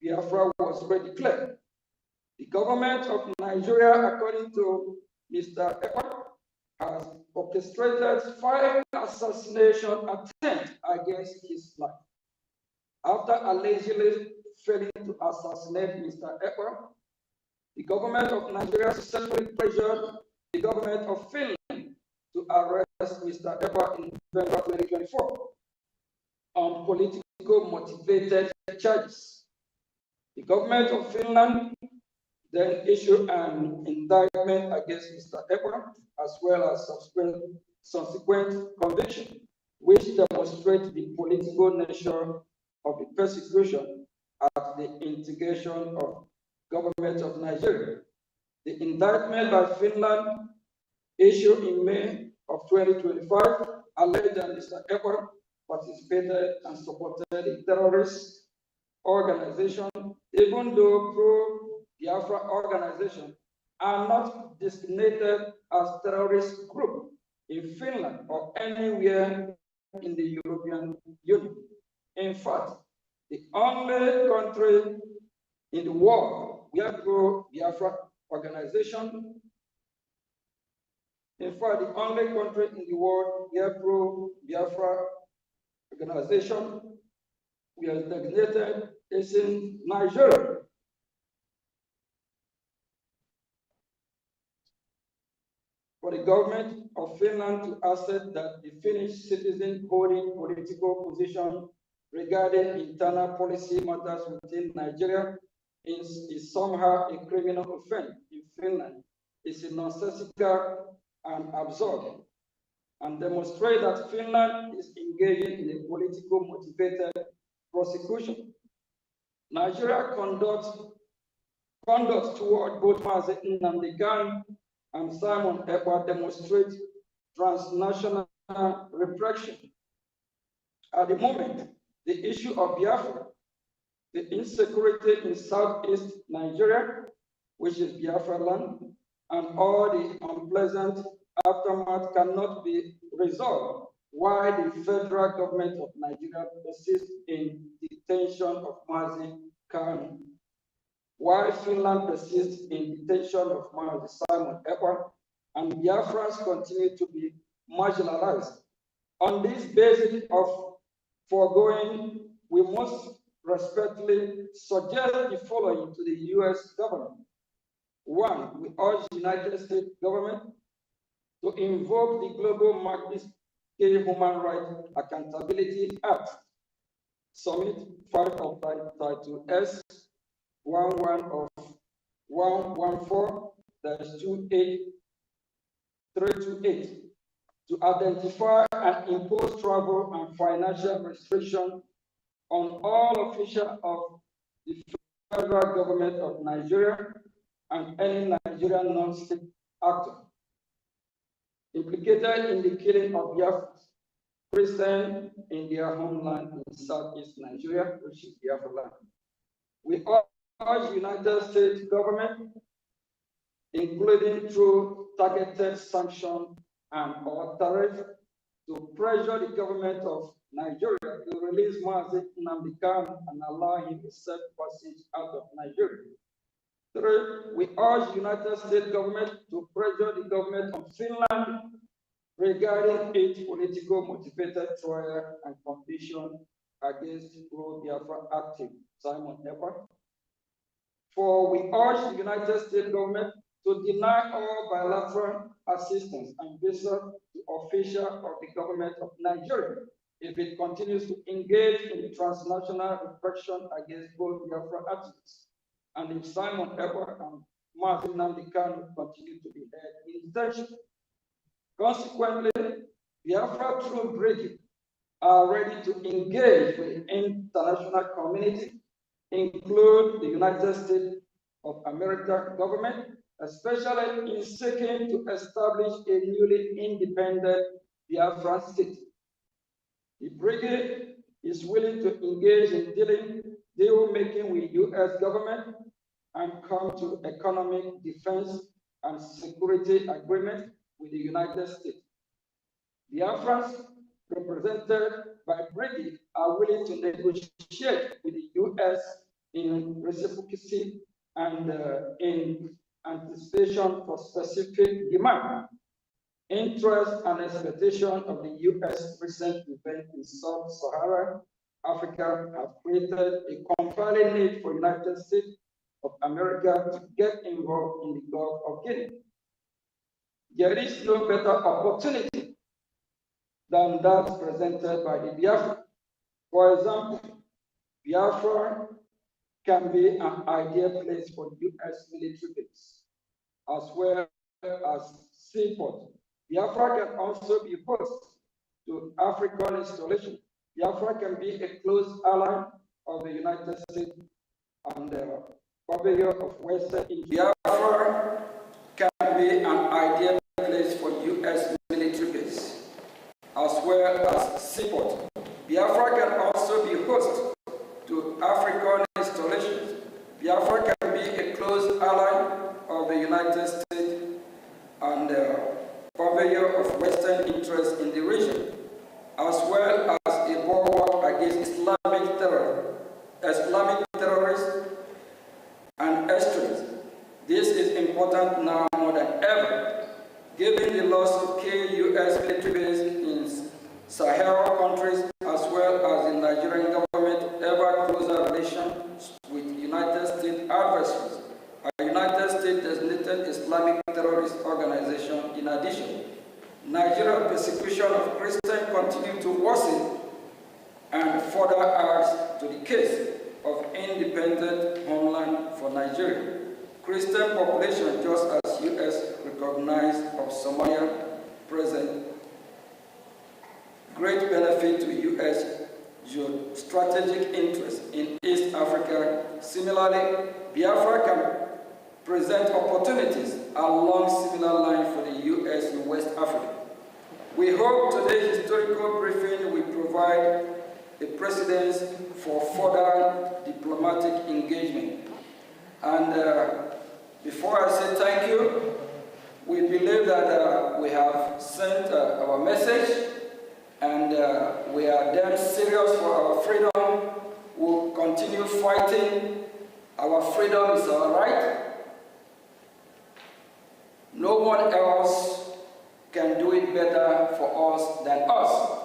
Biafra was redeclared. The government of Nigeria, according to Mr. Ekpa, has orchestrated 5 assassination attempts against his life. After allegedly failing to assassinate Mr. Ekpa, the government of Nigeria successfully pressured the government of Finland to arrest Mr. Ekpa in November 2024 on political motivated charges. The government of Finland then issued an indictment against Mr. Ekpa, as well as subsequent conviction, which demonstrates the political nature of the persecution at the instigation of government of Nigeria. The indictment by Finland, issued in May of 2025, alleged that Mr. Ekpa participated and supported a terrorist organization, even though pro-Biafra organizations are not designated as terrorist group in Finland or anywhere in the European Union. In fact, the only country in the world where pro-Biafra organization, in fact, the only country in the world where pro-Biafra organization we are designated is in Nigeria. For the government of Finland to assert that the Finnish citizen holding political position regarding internal policy matters within Nigeria is somehow a criminal offense in Finland is nonsensical and absurd, and demonstrate that Finland is engaging in a political motivated prosecution. Nigeria conduct toward both Mazi Nnamdi Kanu and Simon Ekpa demonstrate transnational repression. At the moment, the issue of Biafra, the insecurity in Southeast Nigeria, which is Biafra land, and all the unpleasant aftermath cannot be resolved, while the federal government of Nigeria persists in detention of Mazi Kanu, while Finland persists in detention of Mazi Simon Ekpa, and Biafrans continue to be marginalized. On this basis of foregoing, we must respectfully suggest the following to the U.S. government. One, we urge the United States government to invoke the Global Magnitsky Human Rights Accountability Act, Summit 5 of Title S 11 of 114-28328 to identify and impose travel and financial restrictions on all officials of the federal government of Nigeria and any Nigerian non-state actor implicated in the killing of Biafrans, Christians in their homeland in southeast Nigeria, which is Biafra land. We urge the United States government, including through targeted sanctions and or tariff, to pressure the government of Nigeria to release Mazi Nnamdi Kanu and allow him a safe passage out of Nigeria. Three, we urge the United States government to pressure the government of Finland regarding its political motivated trial and conviction against pro-Biafra active Simon Ekpa. For we urge the United States government to deny all bilateral assistance and visa to officials of the government of Nigeria if it continues to engage in transnational repression against both Biafra activists, and if Simon Ekpa and Mazi Nnamdi Kanu continue to be held in detention. Consequently, Biafra troop brigades are ready to engage with the international community, include the United States of America government, especially in seeking to establish a newly independent Biafran state. The brigade is willing to engage in deal making with U.S. government and come to economic defense and security agreement with the United States. Biafrans represented by brigade are willing to negotiate with the U.S. in reciprocity and in anticipation for specific demand, interest, and expectation of the U.S. recent event in Sub-Saharan Africa have created a compelling need for United States of America to get involved in the Gulf of Guinea. There is no better opportunity than that presented by the Biafra. For example, Biafra can be an ideal place for U.S. military base, as well as seaport. Biafra can also be host to African installation. Biafra can be a close ally of the United States and the purveyor of Western India. Biafra can be an ideal place for U.S. military base, as well as seaport. Biafra can also be host to African installations. Biafra can be a close ally of the United States and purveyor of Western interests in the region, as well as a bulwark against Islamic terrorists and extremists. This is important now more than ever, given the loss of key U.S. military bases in Sahel countries, as well as the Nigerian government ever closer relations with United States adversaries, a United States designated Islamic terrorist organization. In addition, Nigeria's persecution of Christians continues to worsen and further adds to the case of independent homeland for Nigeria. Christian population, just as U.S. recognized of Somalia, present great benefit to U.S. strategic interest in East Africa. Similarly, Biafra can present opportunities along similar lines for the U.S. in West Africa. We hope today's historical briefing will provide a precedent for further diplomatic engagement. And before I say thank you, we believe that we have sent our message, and we are damn serious for our freedom. We'll continue fighting. Our freedom is our right. No one else can do it better for us than us.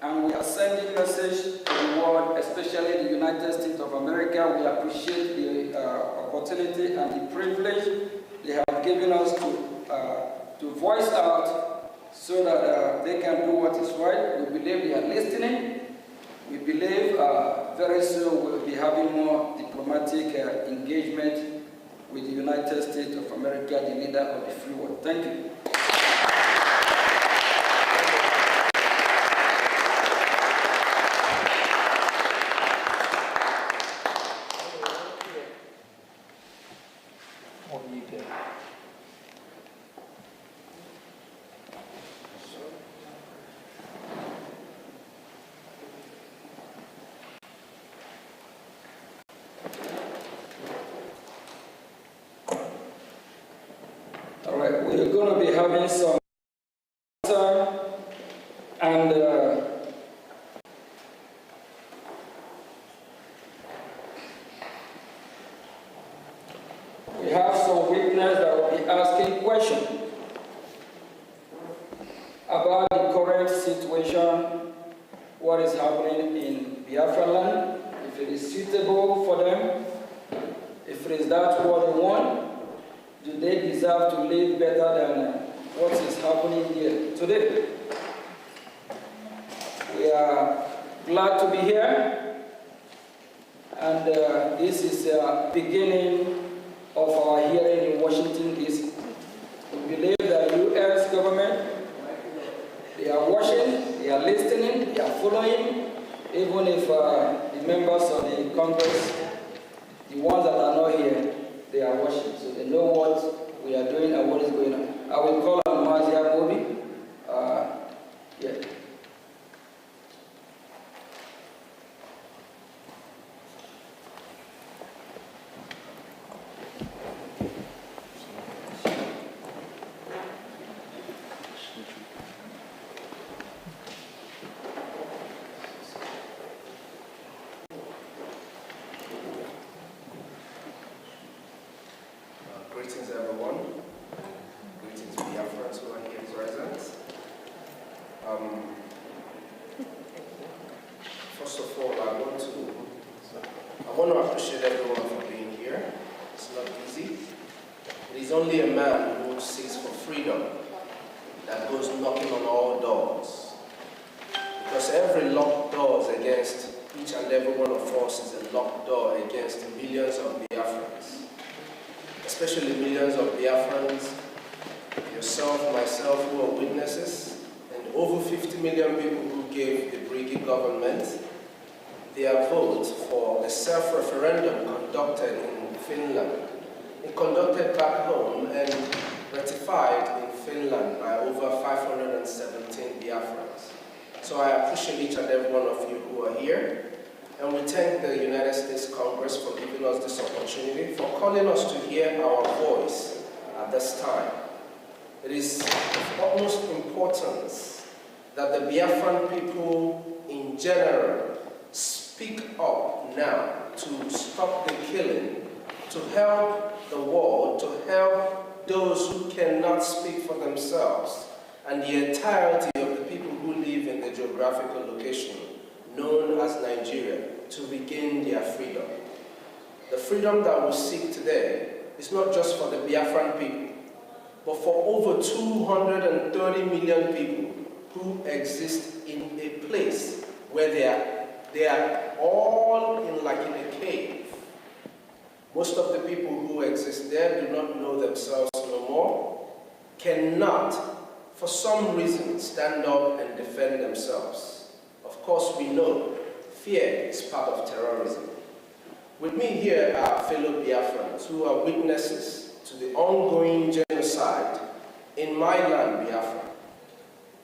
and we are sending message to the world, especially the United States of America. We appreciate the opportunity and the privilege they have given us to voice out so that they can do what is right. We believe they are listening. We believe very soon we'll be having more diplomatic engagement with the United States of America, the leader of the free world. Thank you. All right, we're going to be having some and we have some witnesses that will be asking questions about the current situation, what is happening in Biafra land, if it is suitable for them, if it is that what they want. Do they deserve to live better than what is happening here today? We are glad to be here, and this is the beginning of our hearing in Washington, D.C. We believe the U.S. government, they are watching, they are listening, they are following, even if the members of the Congress, the ones that are not here, they are watching, so they know what we are doing and what is going on. I will call on Mazia Bobi. Yeah. Greetings, everyone. Greetings, Biafrans who are here present. First of all, I want to appreciate everyone for being here. It's not easy. It is only a man who seeks for freedom that goes knocking on all doors. Because every locked door against each and every one of us is a locked door against millions of Biafrans. Especially millions of Biafrans, yourself, myself, who are witnesses, and over 50 million people who gave the Brigi government their vote for a self-referendum conducted in Finland. It conducted back home and ratified in Finland by over 517 Biafrans. So I appreciate each and every one of you who are here. And we thank the United States Congress for giving us this opportunity, for calling us to hear our voice at this time. It is of utmost importance that the Biafran people in general speak up now to stop the killing, to help the world, to help those who cannot speak for themselves, and the entirety of the people who live in the geographical location known as Nigeria, to regain their freedom. The freedom that we seek today is not just for the Biafran people, but for over 230 million people who exist in a place where they are all in a cave. Most of the people who exist there do not know themselves no more, cannot, for some reason, stand up and defend themselves. Of course, we know fear is part of terrorism. With me here are fellow Biafrans who are witnesses to the ongoing genocide in my land, Biafra.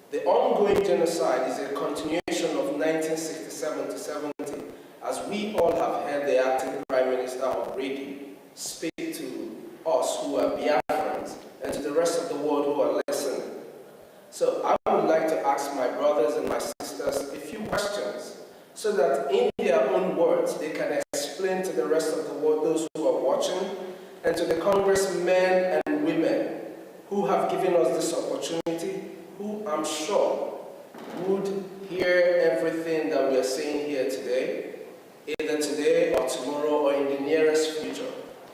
The ongoing genocide is a continuation of 1967 to 70, as we all have heard the acting Prime Minister of Brigi speak to us who are Biafrans and to the rest of the world who are listening. So I would like to ask my brothers and my sisters a few questions so that in their own words they can explain to the rest of the world, those who are watching, and to the congressmen and women who have given us this opportunity, who I'm sure would hear everything that we are saying here today, either today or tomorrow or in the nearest future.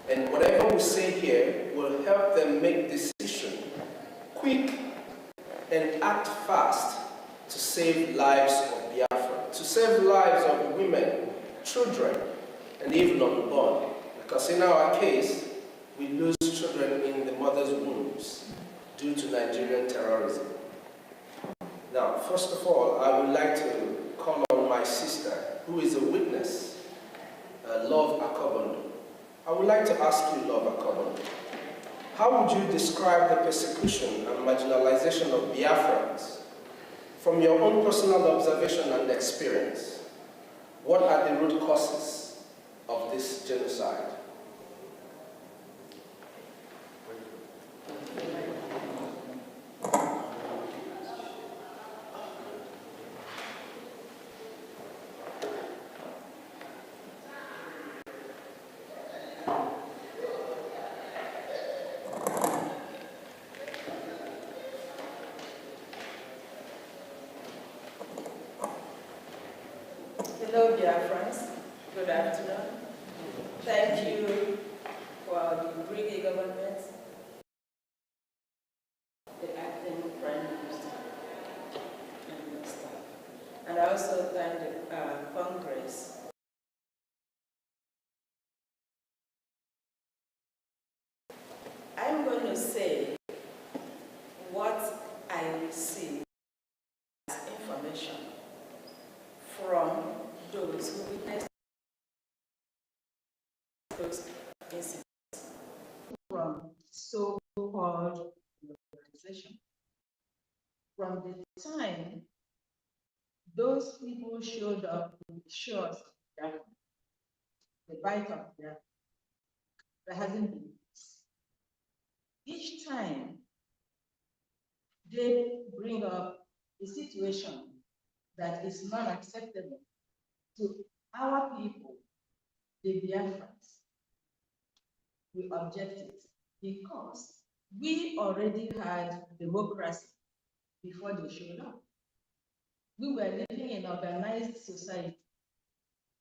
And whatever we say here will help them make decisions quick and act fast to save lives of Biafra, to save lives of women, children, and even unborn. Because in our case, we lose children in the mother's wombs due to Nigerian terrorism. Now, first of all, I would like to call on my sister, who is a witness, Love Akobondo. I would like to ask you, Love Akobondo, how would you describe the persecution and marginalization of Biafrans from your own personal observation and experience? What are the root causes of this genocide? Hello, Biafrans. Good afternoon. Thank you for the Brigade government, the acting Prime Minister, and the staff. And I also thank the Congress. I'm going to say what I received as information from those who witnessed those incidents from so-called organization. From the time those people showed up in the shores of Biafra, the bite of Biafra, there hasn't been peace. Each time they bring up a situation that is not acceptable to our people, the Biafrans, we object it because we already had democracy before they showed up. We were living in organized society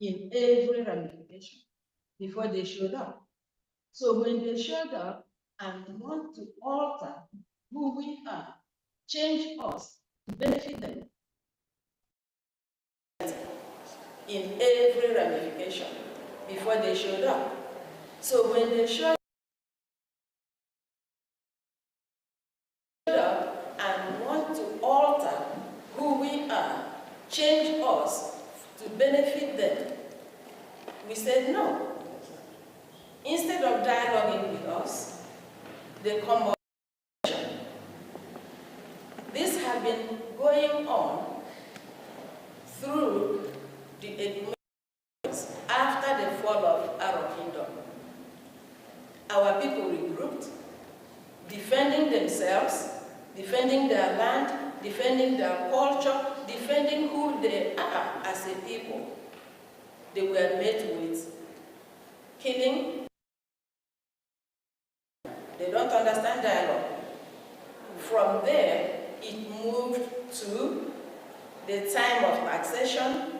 in every ramification before they showed up. So when they showed up and want to alter who we are, change us to benefit them in every ramification before they showed up. So when they showed up and want to alter who we are, change us to benefit them, we said no. Instead of dialoguing with us, they come up. This has been going on through the administrations after the fall of Arab Kingdom. Our people regrouped, defending themselves, defending their land, defending their culture, defending who they are as a people. They were met with killing. They don't understand dialogue. From there, it moved to the time of taxation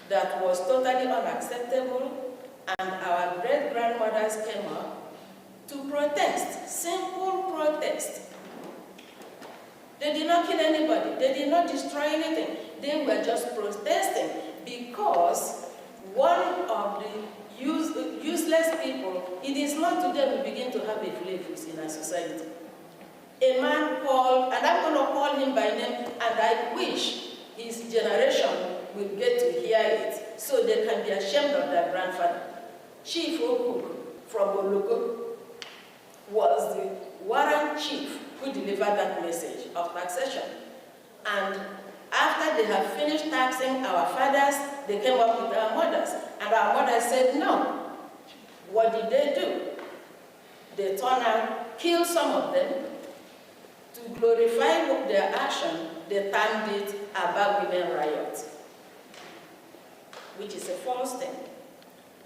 that was totally unacceptable, and our great-grandmothers came up to protest, simple protest. They did not kill anybody, they did not destroy anything, they were just protesting because one of the useless people, it is not today we begin to have a flavors in our society. A man called, and I'm going to call him by name, and I wish his generation will get to hear it so they can be ashamed of their grandfather. Chief Okuk from Olugo was the warrant chief who delivered that message of taxation. And after they had finished taxing our fathers, they came up with our mothers. And our mothers said no. What did they do? They turned out, killed some of them. To glorify their action, they termed it Aba Women Riot, which is a false thing.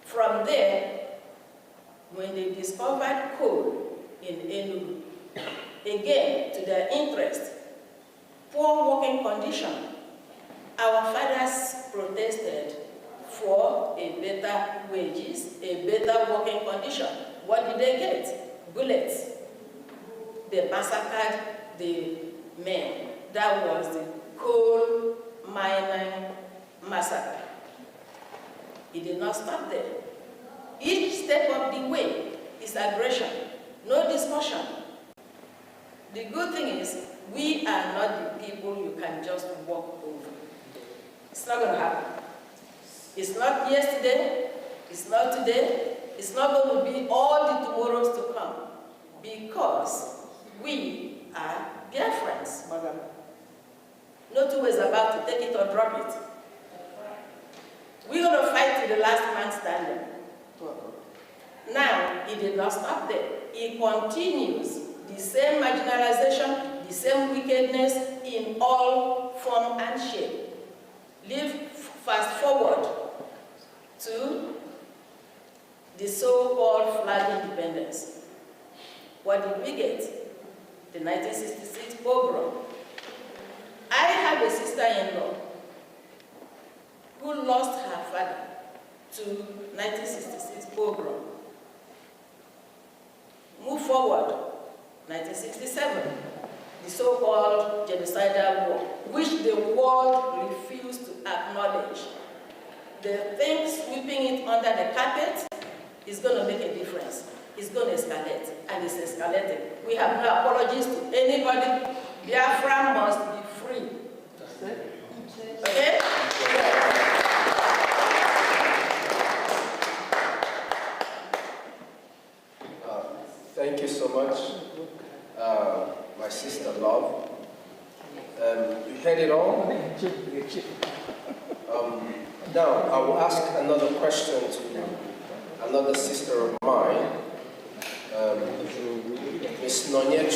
From there, when they discovered coal in Enugu, again, to their interest, poor working condition, Our fathers protested for a better wages, a better working condition. What did they get? Bullets. They massacred the men. That was the coal mining massacre. It did not stop there. Each step of the way is aggression, no discussion. The good thing is, we are not the people you can just walk over. It's not going to happen. It's not yesterday, it's not today, it's not going to be all the tomorrows to come, because we are Biafrans. No two ways about to take it or drop it. We're going to fight to the last man standing. Now, it did not stop there. It continues the same marginalization, the same wickedness in all form and shape. Fast forward to the so-called flag independence. What did we get? The 1966 pogrom. I have a sister-in-law who lost her father to 1966 pogrom. Move forward, 1967, the so-called genocidal war, which the world refused to acknowledge. The thing sweeping it under the carpet is going to make a difference. It's going to escalate, and it's escalating. We have no apologies to anybody. Biafra must be free. Okay? Thank you so much, my sister Love. You heard it all? Now, I will ask another question to another sister of mine, Ms. Nonye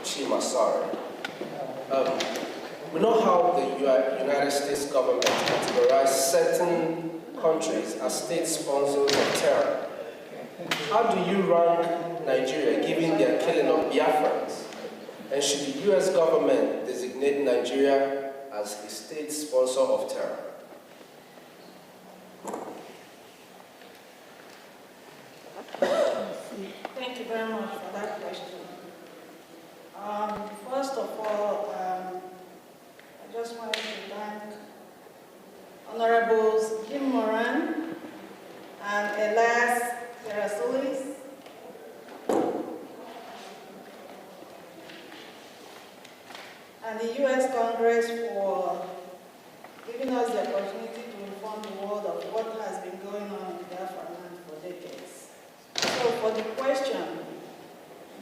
Chima, sorry. We know how the United States government categorizes certain countries as state sponsors of terror. How do you rank Nigeria given their killing of Biafrans? And should the U.S. government designate Nigeria as a state sponsor of terror? Thank you very much for that question. First of all, I just wanted to thank Honorables Jim Moran and Elias Terasulis and the U.S. Congress for giving us the opportunity to inform the world of what has been going on in Biafra land for decades. So for the question,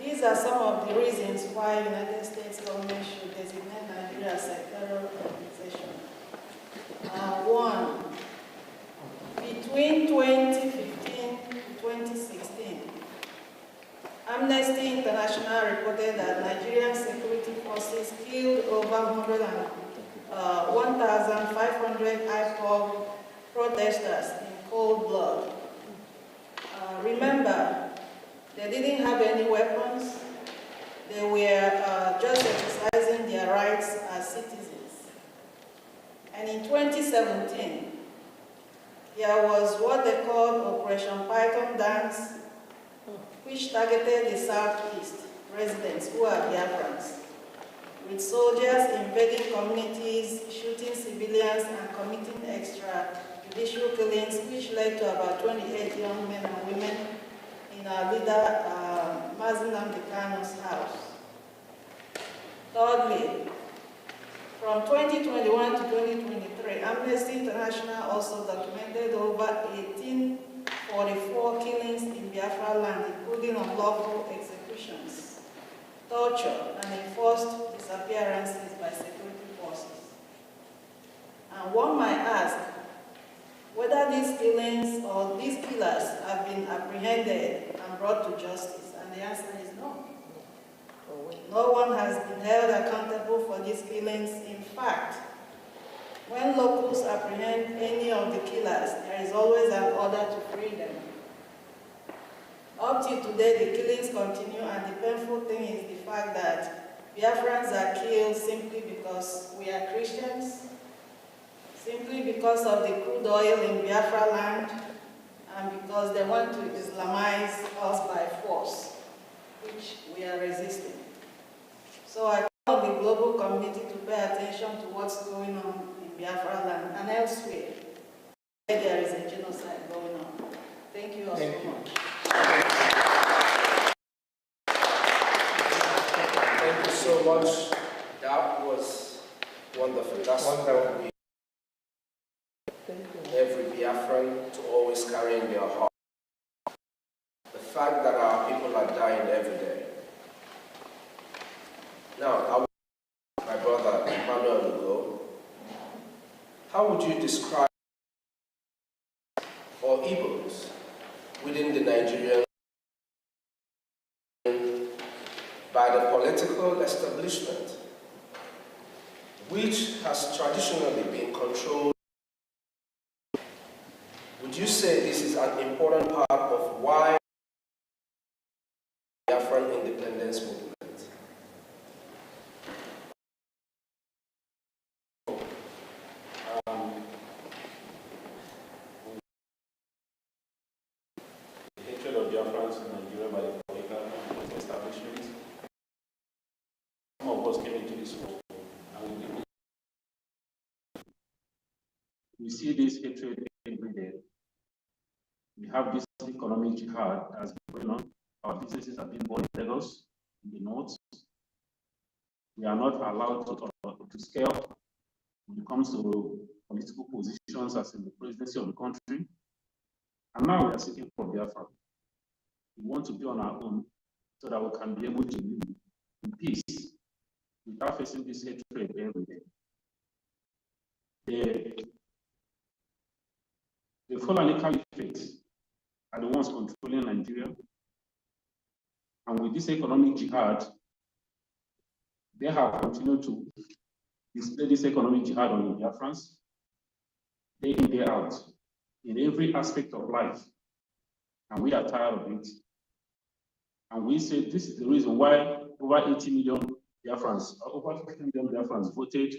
these are some of the reasons why the United States government should designate Nigeria as a terror organization. One, between 2015 to 2016, Amnesty International reported that Nigerian security forces killed over 1,500 IPOB protesters in cold blood. Remember, they didn't have any weapons. They were just exercising their rights as citizens. And in 2017, there was what they called Operation Python Dance, which targeted the Southeast residents who are Biafrans, with soldiers invading communities, shooting civilians, and committing extrajudicial killings, which led to about 28 young men and women in our leader, Mazi Nnamdi Kanu's house. Thirdly, from 2021 to 2023, Amnesty International also documented over 1,844 killings in Biafra land, including unlawful executions, torture, and enforced disappearances by security forces. And one might ask whether these killings or these killers have been apprehended and brought to justice, and the answer is no. No one has been held accountable for these killings. In fact, when locals apprehend any of the killers, there is always an order to free them. Up till today, the killings continue, and the painful thing is the fact that Biafrans are killed simply because we are Christians, simply because of the crude oil in Biafra land, and because they want to Islamize us by force, which we are resisting. So I call on the global community to pay attention to what's going on in Biafra land and elsewhere where there is a genocide going on. Thank you all so much. Thank you so much. That was wonderful. That's what we every Biafran to always carry in their heart. The fact that our people are dying every day. Now, I will ask my brother Emmanuel to go. How would you describe or Igbos within the Nigerian by the political establishment, which has traditionally been controlled? Would you say this is an important part of why the Biafran independence movement? The hatred of Biafrans in Nigeria by the political establishment. Some of us came into this world and we see this hatred every day. We have this economic jihad that's going on. Our businesses have been born in Lagos, in the north. We are not allowed to scale when it comes to political positions as in the presidency of the country. And now we are seeking for Biafra. We want to be on our own so that we can be able to live in peace without facing this hatred every day. The Fulani Caliphate are the ones controlling Nigeria. And with this economic jihad, they have continued to display this economic jihad on the Biafrans, day in, day out, in every aspect of life. And we are tired of it. And we say this is the reason why over 80 million Biafrans, over 50 million Biafrans voted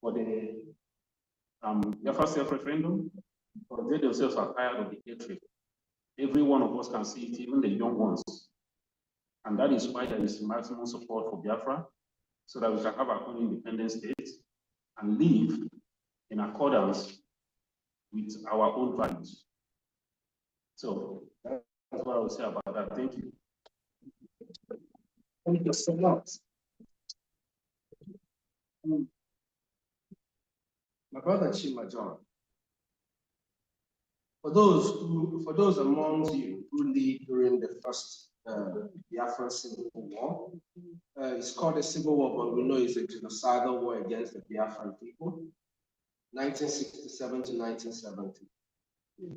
for the Biafra self-referendum, because they themselves are tired of the hatred. Every one of us can see it, even the young ones. And that is why there is maximum support for Biafra, so that we can have our own independent state and live in accordance with our own values. So that's what I would say about that. Thank you. Thank you so much. My brother Chima John, for those amongst you who lived during the first Biafran Civil War, it's called a civil war, but we know it's a genocidal war against the Biafran people, 1967 to 1970.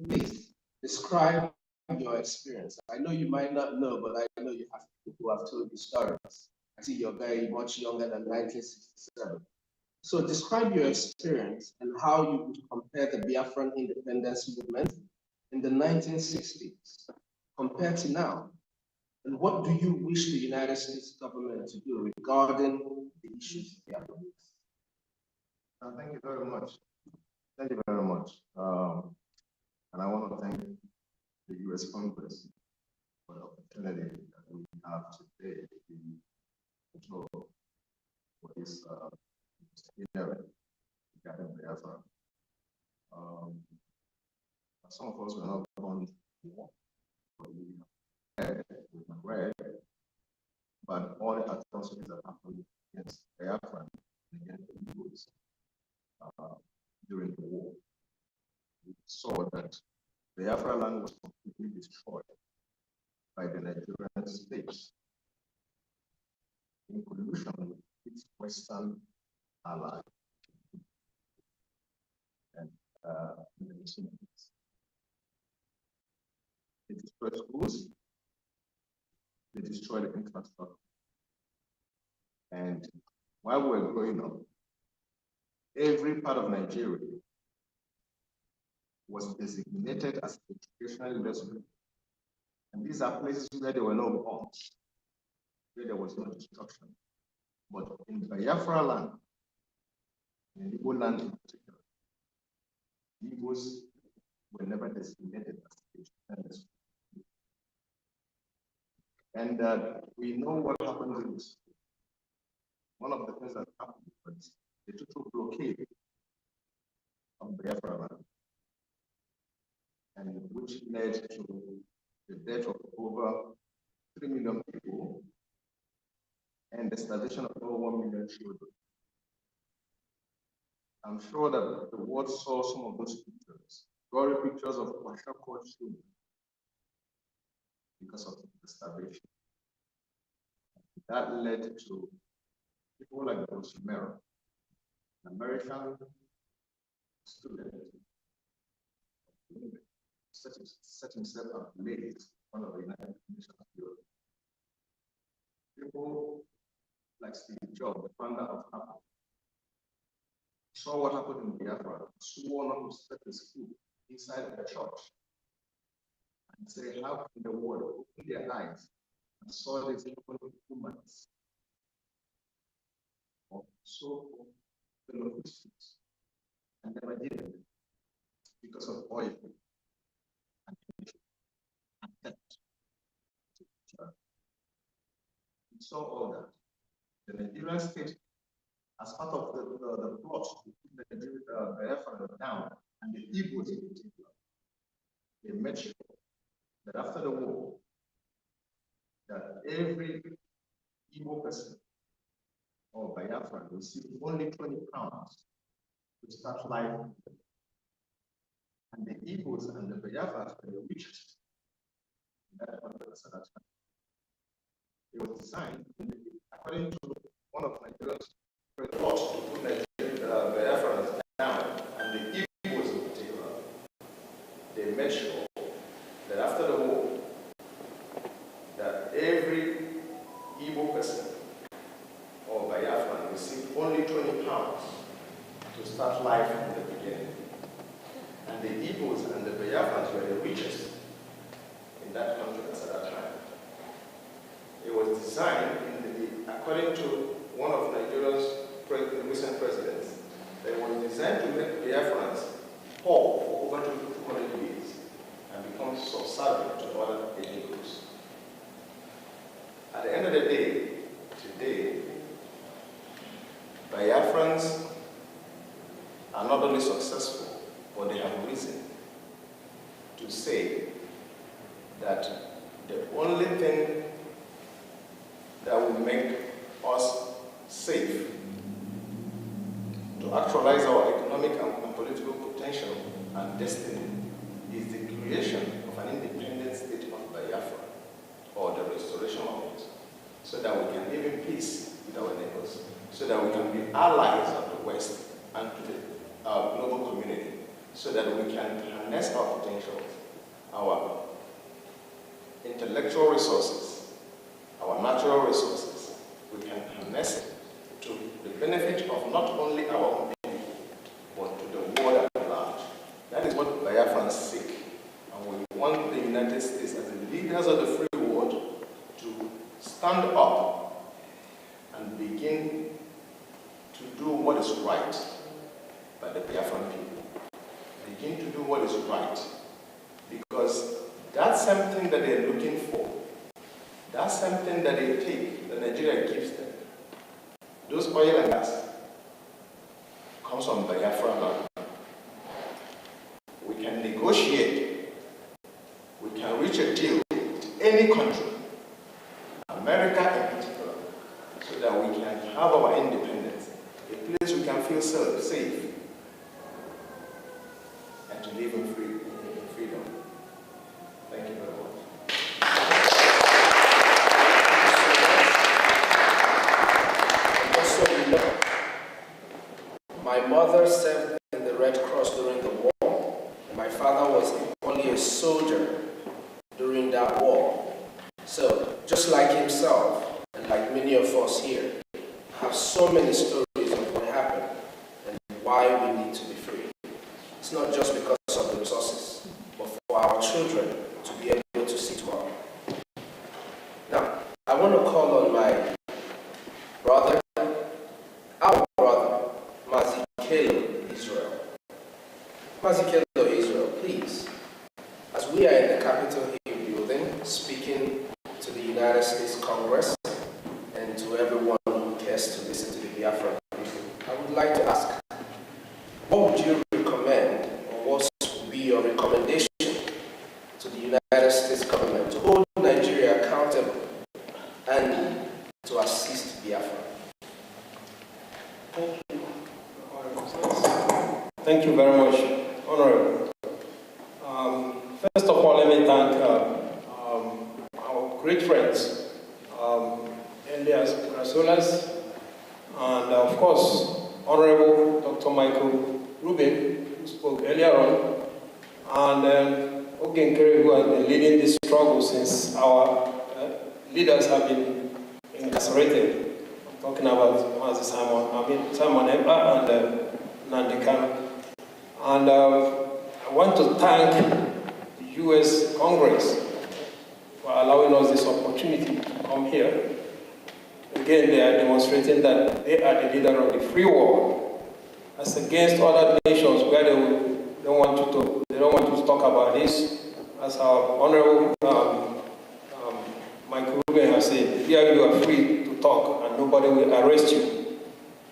Please describe your experience. I know you might not know, but I know you have people who have told you stories. I see you're very much younger than 1967. So describe your experience and how you would compare the Biafran independence movement in the 1960s compared to now. And what do you wish the United States government to do regarding the issues of Biafra? Thank you very much. Thank you very much. And I want to thank the U.S. Congress for the opportunity that we have today to show for this hearing regarding Biafra. Some of us were not born war, but we have read but all the atrocities that happened against Biafra and against the Igbos during the war. We saw that Biafra land was completely destroyed by the Nigerian state in collusion with its Western ally. And they destroyed schools, they destroyed the infrastructure. And while we were growing up, every part of Nigeria was designated as educational investment. And these are places where there were no bombs, where there was no destruction. But in Biafra land, in Igbo land in particular, Igbos were never designated as independent. And we know what happened in this. One of the things that happened was the total blockade of Biafra land, and which led to the death of over 3 million people and the starvation of over 1 million children. I'm sure that the world saw some of those pictures, gory pictures of Kwashako children because of the starvation. That led to people like Bruce Mero, an American student, set himself up late in one of the United Nations Bureau. People like Steve Jobs, the founder of Apple, saw what happened in Biafra, swore not to set his foot inside the church, and say, how can the world open their eyes and saw these humans of so-called fellow Christians, and never did it because of oil and theft. We saw all that. The Nigerian state, as part of the plot to put the Biafra down, and the Igbos in particular, they made sure that after the war, that every Igbo person or Biafra received only 20 pounds to start life. And the Igbos and the Biafrans were the richest in that context at that time. It was designed, according to one of Nigeria's thoughts, to put Biafrans down, and the Igbos in particular. They made sure that after the war, that every Igbo person or Biafran received only 20 pounds to start life in the beginning. And the Igbos and the Biafrans were the richest in that country at that time. It was designed, according to one of Nigeria's recent presidents, that it was designed to make Biafrans poor for over 200 years and become subservient to other ethnic groups. At the end of the day, today, Biafrans are not only successful, but they have reason to say that the only thing that will make us safe to actualize our economic and political potential and destiny is the creation of an independent state of Biafra, or the restoration of it, so that we can live in peace with our neighbors, so that we can be allies of the West and to our global community, so that we can harness our potentials, our intellectual resources, our natural resources. We can harness it to the benefit of not only our own people, but to the world at large. That is what Biafrans seek. And we want the United States, as the leaders of the free world, to stand up and begin to do what is right by the Biafran people. Begin to do what is right. Because that's something that they're looking for. That's something that they take, that Nigeria gives them. Those oil and gas comes from Biafra land. We can negotiate. We can reach a deal with any country, America in particular, so that we can have our independence, a place we can feel safe, and to live in freedom. Thank you very much. Just so you know, my mother served in the Red Cross during the war, and my father was only a soldier during that war. So, just like himself, and like many of us here, have so many stories of what happened and why we need to be free. It's not just because of the resources, but for our children to be able to see tomorrow. Now, I want to call on my brother Mazikelo Israel, please, as we are in the Capitol Hill building, speaking to the United States Congress and to everyone who cares to listen to the Biafran people, I would like to ask, what would you recommend, or what would be your recommendation to the United States government to hold Nigeria accountable and to assist Biafra? Thank you. Thank you very much, Honorable. First of all, let me thank our great friends, Elias Grasolas, and of course, Honorable Dr. Michael Rubin, who spoke earlier on, and Ogenkere, who has been leading this struggle since our leaders have been incarcerated. I'm talking about Simon Ekpa and Nnamdi Kanu. And I want to thank the U.S. Congress for allowing us this opportunity to come here. Again, they are demonstrating that they are the leader of the free world, as against other nations where they don't want to talk about this. As our Honorable Michael Rubin has said, here you are free to talk and nobody will arrest you.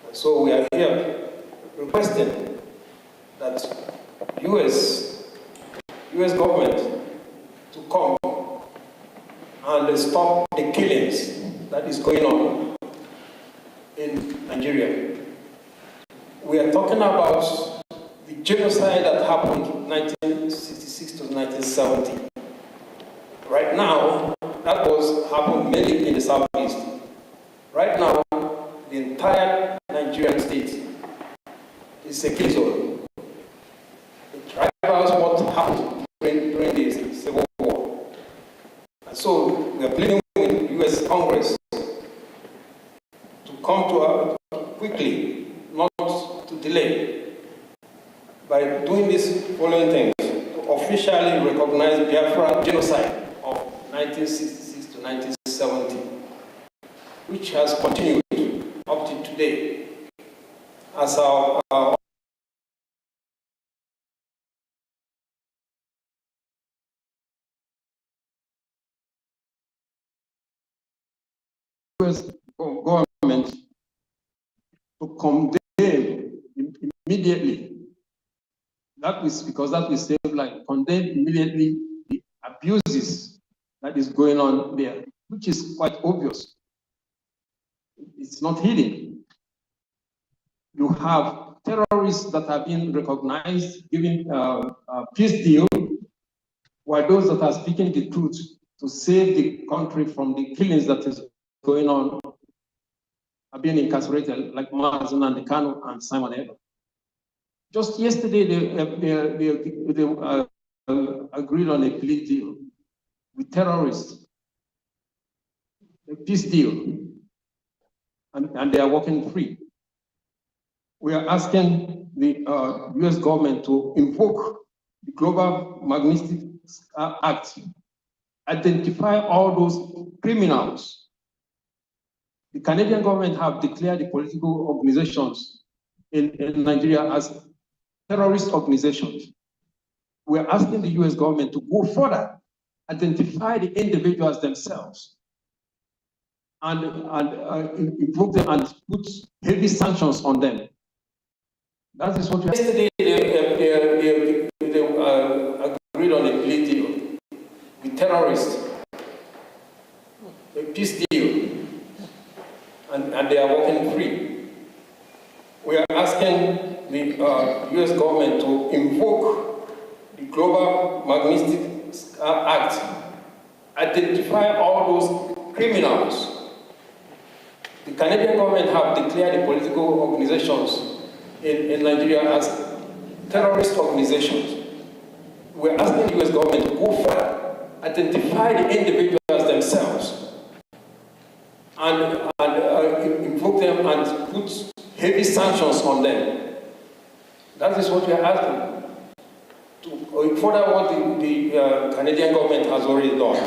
And so we are here requesting that U.S. government to come and stop the killings that is going on in Nigeria. We are talking about the genocide that happened in 1966 to 1970. Right now, that happened mainly in the southeast. Right now, the entire Nigerian state is a kill zone. It rivals what happened during the Civil War. And so we are pleading with the U.S. Congress to come to quickly, not to delay, by doing these following things: to officially recognize Biafra genocide of 1966 to 1970, which has continued up to today, as our U.S. government to condemn immediately. That is because that will save life. Condemn immediately the abuses that is going on there, which is quite obvious. It's not hidden. You have terrorists that have been recognized, given a peace deal, while those that are speaking the truth to save the country from the killings that is going on are being incarcerated, like Nnamdi Kanu and Simon Ekpa. Just yesterday, they agreed on a plea deal with terrorists, a peace deal, and they are walking free. We are asking the U.S. government to invoke the Global Magnitsky Act, identify all those criminals. The Canadian government have declared the political organizations in Nigeria as terrorist organizations. We are asking the U.S. government to go further, identify the individuals themselves, and invoke them and put heavy sanctions on them. That is what we yesterday they agreed on a plea deal with terrorists, a peace deal, and they are walking free. We are asking the U.S. government to invoke the Global Magnitsky Act, identify all those criminals. The Canadian government have declared the political organizations in Nigeria as terrorist organizations. We're asking the U.S. government to go further, identify the individuals themselves, and invoke them and put heavy sanctions on them. That is what we are asking. To further what the Canadian government has already done.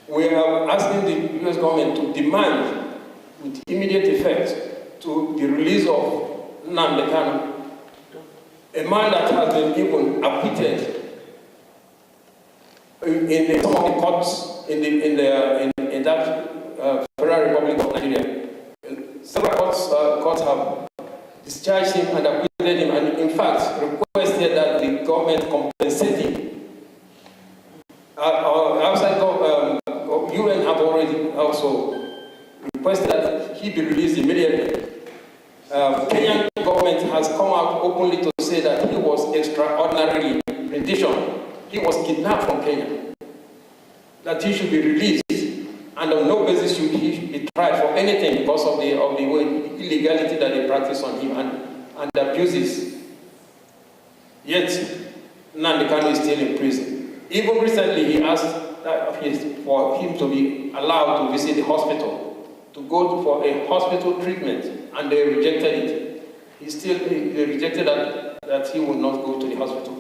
We are asking the U.S. government to demand, with immediate effect, to the release of Nnamdi Kanu, a man that has been even acquitted in some of the courts in that Federal Republic of Nigeria. Several courts have discharged him and acquitted him, and in fact requested that the government compensate him. Outside UN have already also requested that he be released immediately. Kenyan government has come out openly to say that he was extraordinarily rendition. He was kidnapped from Kenya. That he should be released, and on no basis should he be tried for anything because of the illegality that they practice on him and abuses. Yet, Nnamdi Kanu is still in prison. Even recently, he asked for him to be allowed to visit the hospital, to go for a hospital treatment, and they rejected it. They rejected that he would not go to the hospital.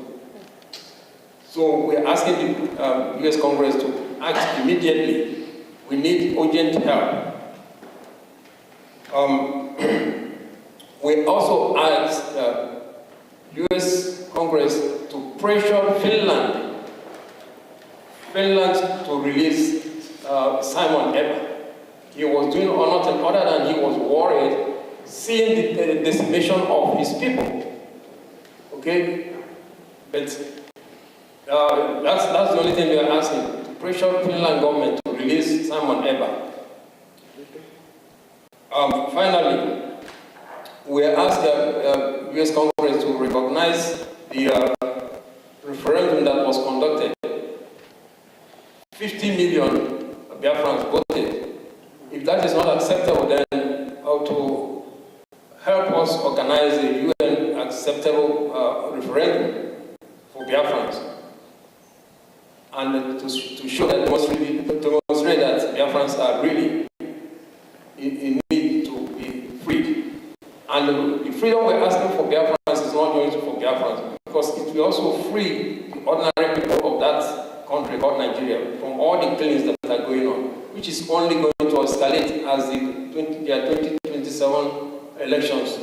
So we're asking the U.S. Congress to act immediately. We need urgent help. We also ask U.S. Congress to pressure Finland to release Simon Eber. He was doing nothing other than he was worried seeing the decimation of his people. Okay? But that's the only thing we are asking, to pressure Finland government to release Simon Eber. Finally, we ask the U.S. Congress to recognize the referendum that was conducted. 50 million Biafrans voted. If that is not acceptable, then how to help us organize a UN acceptable referendum for Biafrans, and to show that demonstrate that Biafrans are really in need to be freed. And the freedom we're asking for Biafrans is not only for Biafrans, because it will also free the ordinary people of that country called Nigeria from all the killings that are going on, which is only going to escalate as the 2027 elections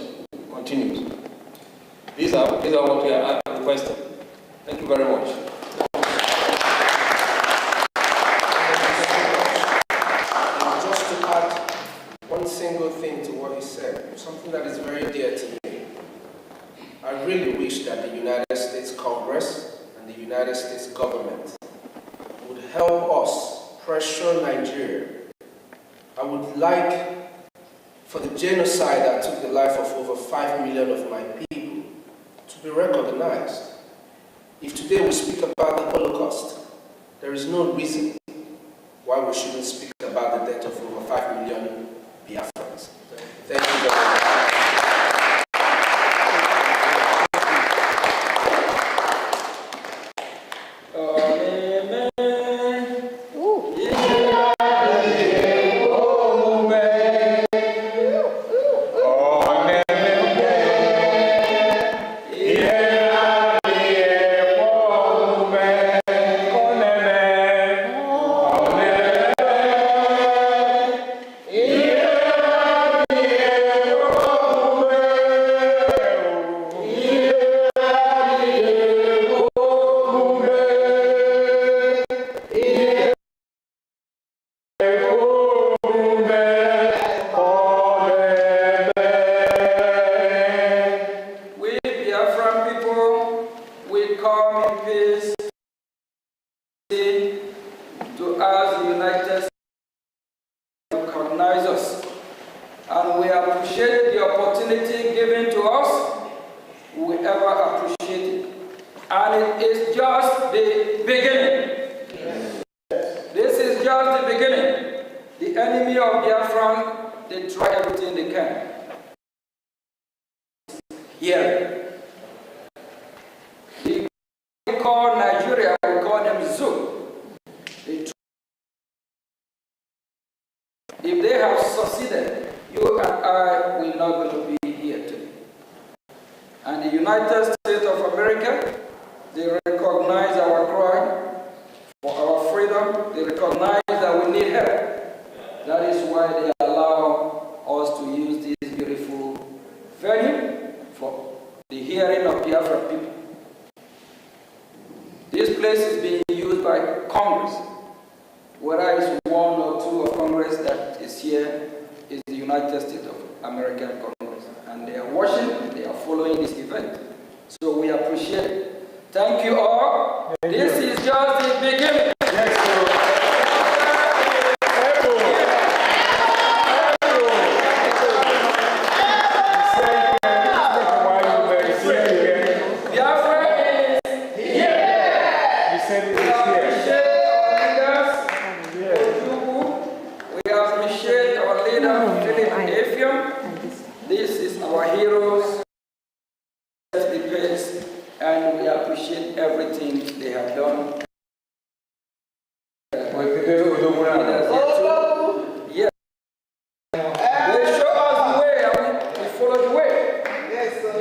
continues. These are what we are requesting. Thank you very much. Just to add one single thing to what he said, something that is very dear to me. I really wish that the United States Congress and the United States government would help us pressure Nigeria. I would like for the genocide that took the life of over 5 million of my people to be recognized. If today we speak about the Holocaust, there is no reason why we shouldn't speak about the death of over 5 million Biafrans. Thank you very much. If they have succeeded, you and I will not going to be here today. And the United States of America, they recognize our cry for our freedom. They recognize that we need help. That is why they allow us to use this beautiful venue for the hearing of Biafra people. This place is being used by Congress. Whether it's one or two of Congress that is here is the United States of American Congress. And they are watching, they are following this event. So we appreciate it. Thank you all. This is just the beginning. This is our heroes, and we appreciate everything they have done. Yes. They show us the way, and we follow the way. Yes, sir.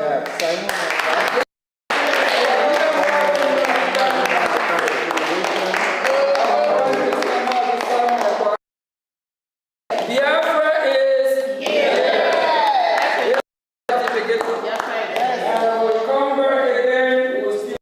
Biafra is here. And we come back again, we'll see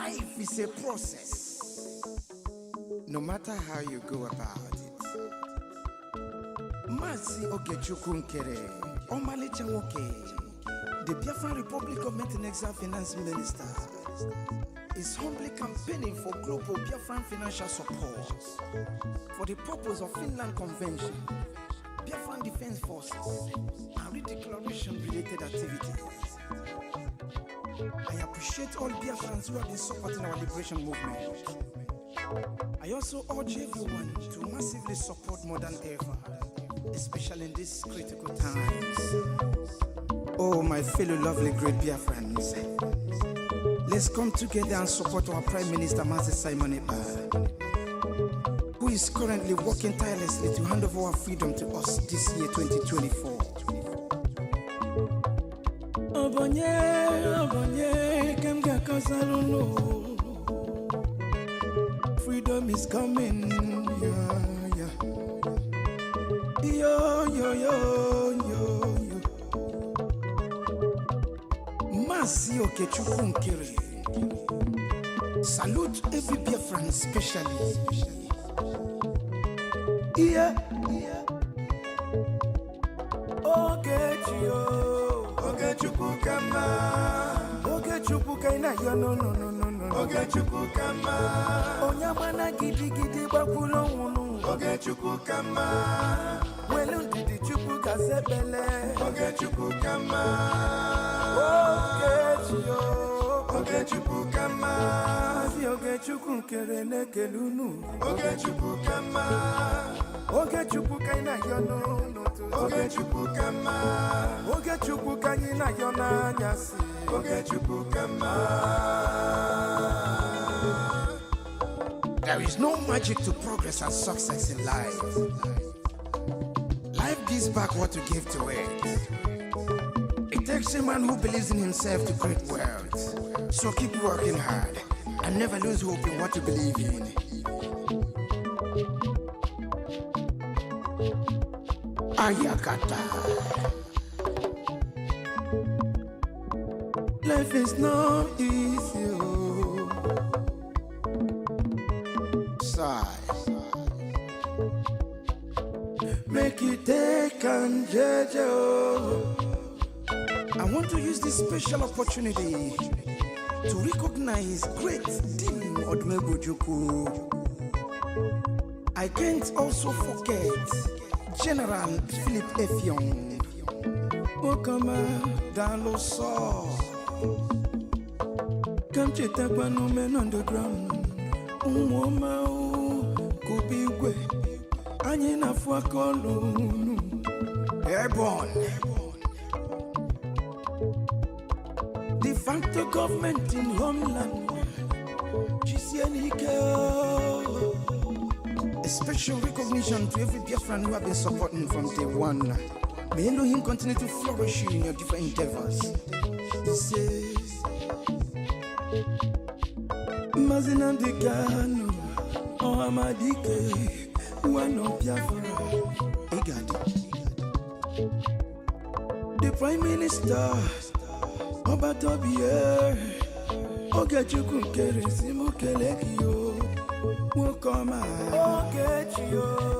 Life is a process. No matter how you go about it. Masi Ogechukwu Nkere, Omalicha Nwoke, the Biafran Republic Government and Exile Finance Minister, is humbly campaigning for global Biafran financial support for the purpose of Finland Convention, Biafran Defense Forces, and redeclaration-related activities. I appreciate all Biafrans who have been supporting our liberation movement. I also urge everyone to massively support more than ever, especially in these critical times. Oh, my fellow lovely great Biafrans, let's come together and support our Prime Minister, Mazi Simon Ekpa, who is currently working tirelessly to hand over our freedom to us this year, 2024. Freedom is coming, yeah, yeah. Yo, yo, yo, yo, yo. Masi Ogechukwu Nkere. Salute every Biafran, especially. Yeah, yeah. Ogechukwu kama. Ogechukwu kaina yo no no no no no. Ogechukwu kama. Onyamana gidi gidi bakulo wunu. Ogechukwu kama. Welu didi chukwu gazebele. Ogechukwu kama. Ogechukwu kama. Si Ogechukwu Nkere nekelunu. Ogechukwu kama. Ogechukwu kaina yo no no. Ogechukwu kama. Ogechukwu kaina yo na nyasi. Ogechukwu kama. There is no magic to progress and success in life. Life gives back what you give to it. It takes a man who believes in himself to create wealth. So keep working hard and never lose hope in what you believe in. Ayakata. Life is not easy. Sigh. Make it take and judge. I want to use this special opportunity to recognize great Dim Odumegwu. I can't also forget General Philip Effiong. Okama Daloso. Come to Tagbano men on the ground. Umoma Kubigwe. Anyina Fuakolu. Airborne. De facto government in homeland. A special recognition to every Biafran who have been supporting from day one. May Elohim continue to flourish you in your different endeavors. He says, Mazina de Gano, O Amadike, one of Biafra, Egadi. The Prime Minister, Obatobie, Ogechukwu Nkere Simukelekio, Wokoma, Ogechukwu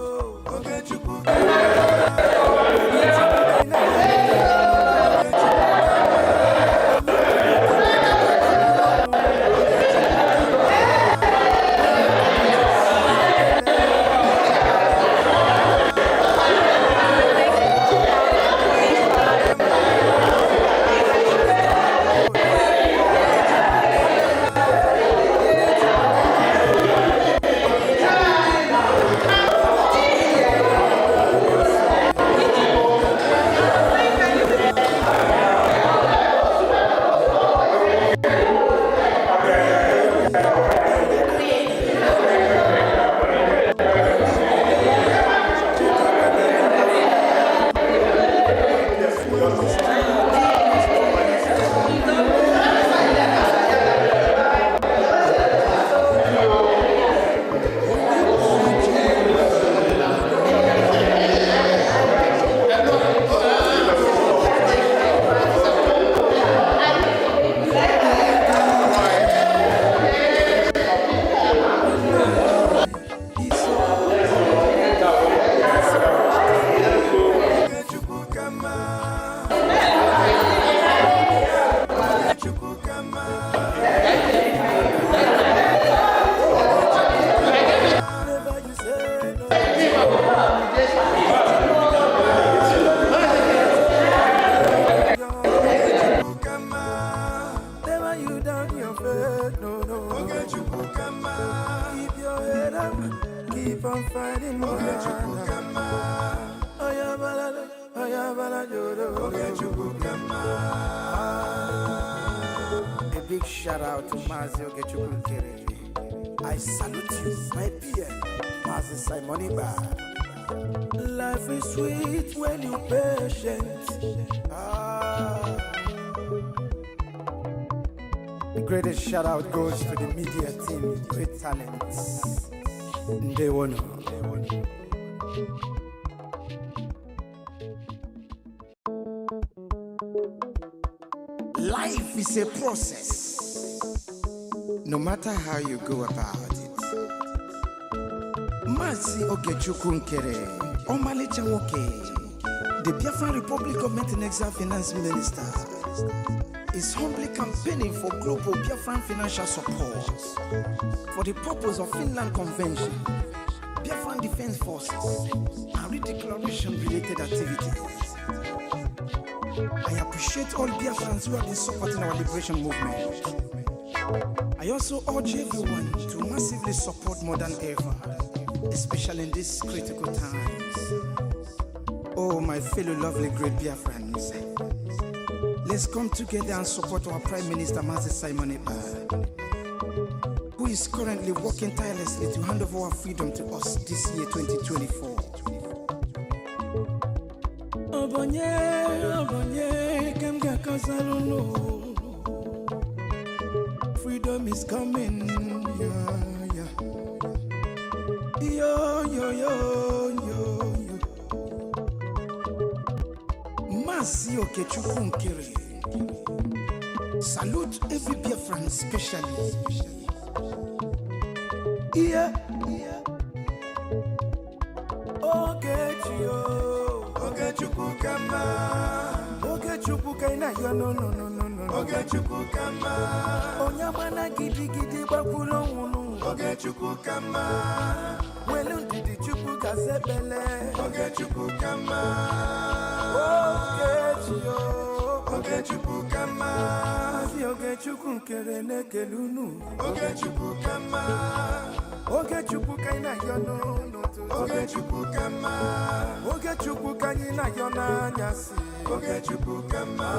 Keep on fighting, A big shout out to Mazi Ogechukwu. I salute you, my PM, Mazi Simon Bar. Life is sweet when you're patient. The greatest shout out goes to the media team, great talents. They won. Life is a process, no matter how you go about it. Mazi Ogechukwu Omalicha Nwoke, the Biafran Republic Government and Exile Finance Minister, is humbly campaigning for global Biafran financial support for the purpose of Finland Convention, Biafran Defense Forces, and redeclaration-related activities. I appreciate all Biafrans who have been supporting our liberation movement. I also urge everyone to massively support modern era, especially in these critical times. Oh, my fellow lovely great Biafrans, let's come together and support our Prime Minister, Mazi Simon Bar, who is currently working tirelessly to hand over our freedom to us this year, 2024. Freedom is coming, yeah. Yo. Mazi Ogechukwu. Salute every Biafran, especially. Yeah. Ogechukwu kama. Ogechukwu kaina yo no. Ogechukwu kama. Onyamana gidi bakulo unu. Ogechukwu kama. Welu didi chukwu gazebele. Ogechukwu kama. Ogechukwu kama. Si Ogechukwu kere nekelunu. Ogechukwu kama. Ogechukwu kaina yo no. Ogechukwu kama. Ogechukwu kaina yo na nyasi. Ogechukwu kama.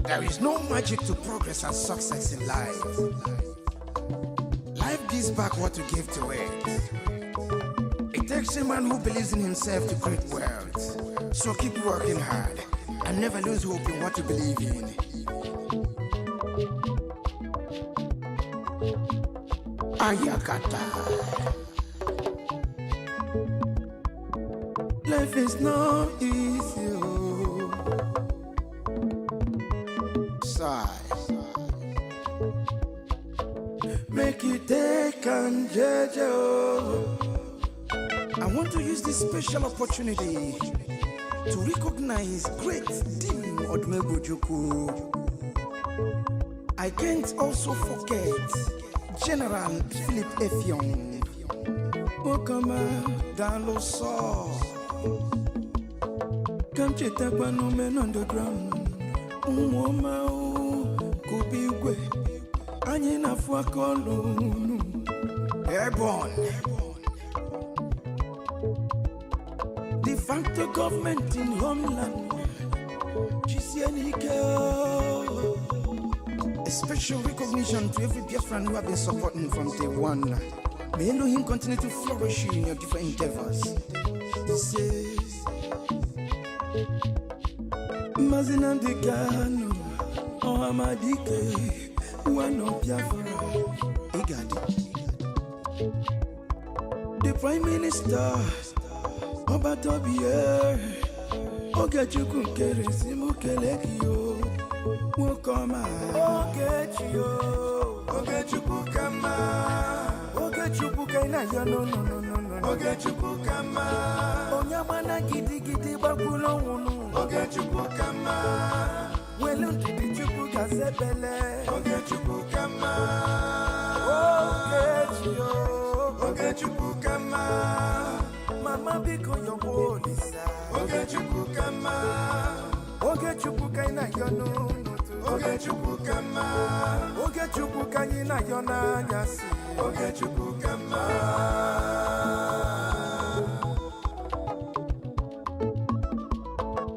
There is no magic to progress and success in life. Life gives back what you give to it. It takes a man who believes in himself to create wealth. So keep working hard and never lose hope in what you believe in. Ayakata. Life is not easy. Make it take and judge. I want to use this special opportunity to recognize great Dim Odumegwu. I can't also forget General Philip Effiong. Okama Daloso. Come check no men on the ground. Kubigwe. Anyina fuakolunu. Airborne. De facto government in homeland. A special recognition to every Biafran who have been supporting from day one. May Elohim continue to flourish in your different endeavors. This is Mazina Degano, Ohamadike. One of Biafra, the Prime Minister, Obatobie, Ogechukwu Keresimu Kelekio, Wokoma, Ogechukwu Kama, Ogechukwu Kaina no, Ogechukwu Kama, Onyamana gidi bakulo unu, Ogechukwu Kama, Welu didi chukwu gazebele, Ogechukwu kama. Ogechukwu kama. Mama biko yobo lisa, Ogechukwu kama. Ogechukwu kaina yono, Ogechukwu kama. Chukwu kanyi na yona nyasi. Oge Chukwu kama.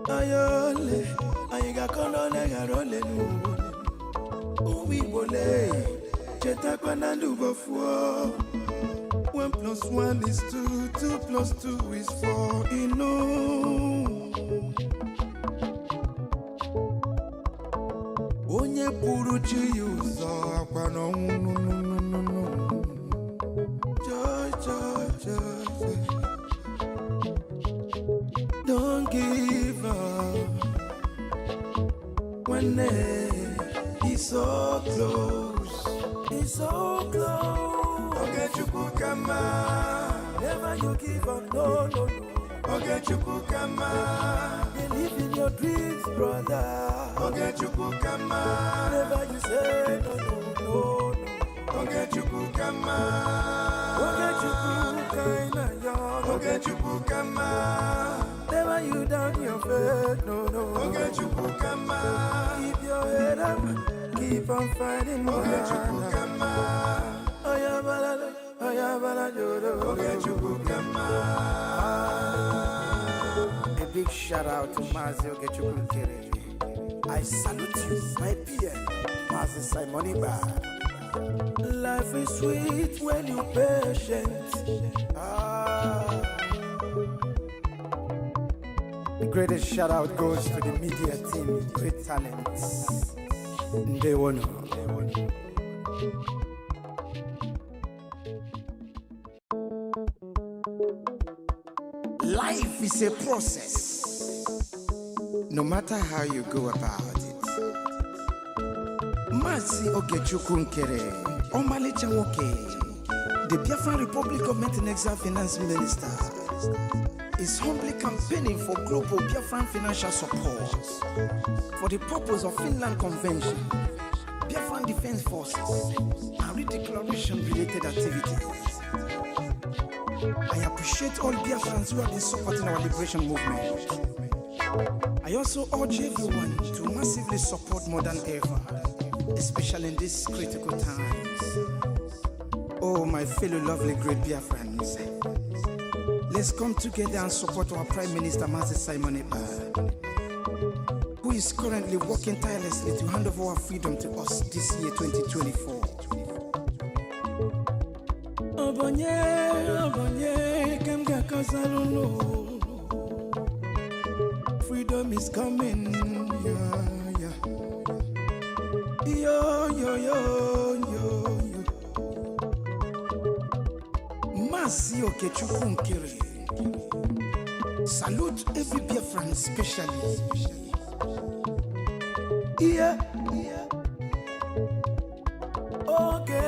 Ayole, ayiga kono lega role nu. Uwi bole, cheta kwa nandu bofuo. 1 + 1 is 2, 2 + 2 is 4. Onye puru chi yuzo akwa no no. Joy. Don't give up when it's so close. It's so close. Oge Chukwu kama. Never you give up, no. Oge Chukwu kama. Believe in your dreams, brother. Oge Chukwu kama. Never you say no. Oge Chukwu kama. Oge Chukwu kaina yon. Oge Chukwu kama. Never you down your faith, no. Oge Chukwu kama. Keep your head up, keep on fighting. Oge Chukwu kama. Oyabala jodo. Oge Chukwu kama. A big shout out to Mazi Oge Chukwu Kere. I salute you, my PM, Mazi Simon Iba. Life is sweet when you're patient. The greatest shout out goes to the media team, great talents. They won. Life is a process, no matter how you go about it. Mazi Oge Chukwu Nkere, Omalicha Nwoke, the Biafran Republic Government and Exile Finance Minister, is humbly campaigning for global Biafran financial support for the purpose of Finland Convention, Biafran Defense Forces, and redeclaration-related activities. I appreciate all Biafrans who have been supporting our liberation movement. I also urge everyone to massively support more than ever, especially in these critical times. Oh, my fellow lovely great Biafrans, let's come together and support our Prime Minister, Mazi Simon Ekpa, who is currently working tirelessly to hand over our freedom to us this year, 2024. Freedom is coming, yeah. Yo. Mazi Oge Chukwu Nkere. Salute every Biafran, especially. Yeah. Oge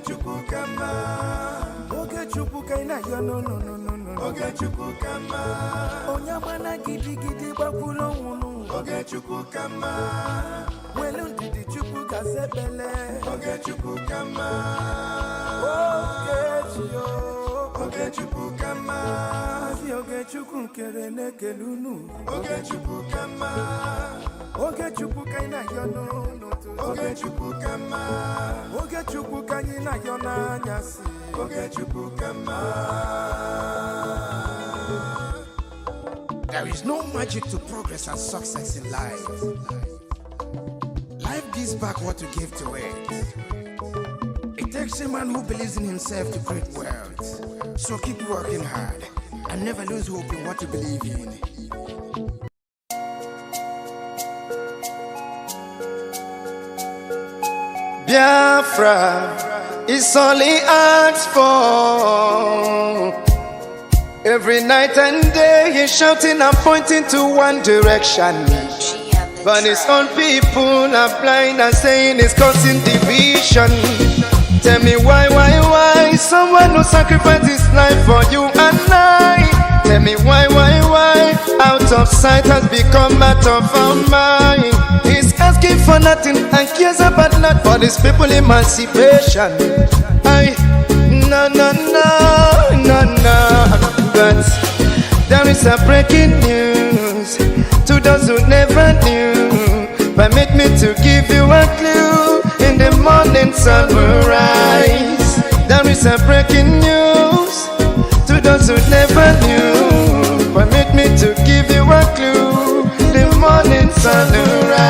Chukwu kama. Oge Chukwu kaina yo no. Oge Chukwu kama. Onyamana gidi bakulo wunu. Oge Chukwu kama. Welu ndidi Chukwu kasebele. Oge Chukwu kama. Oge Chukwu kama. Mazi Oge Chukwu Nkere nekelunu. Oge Chukwu kama. Oge Chukwu kaina yo no. Oge Chukwu kama. Oge Chukwu kanyi na yona nyasi. Oge Chukwu kama. There is no magic to progress and success in life. Life gives back what you give to it. It takes a man who believes in himself to create wealth. So keep working hard and never lose hope in what you believe in. Biafra is only asked for. Every night and day he's shouting and pointing to one direction. But his own people are blind and saying it's causing division. Tell me why someone who sacrificed his life for you and I? Tell me why out of sight has become out of our mind. He's asking for nothing and cares about not for his people emancipation. No. But there is a breaking news to those who never knew. Permit me to give you a clue. sun will rise. There is a breaking news to those who never knew. Permit me to give you a clue. The morning sun will rise.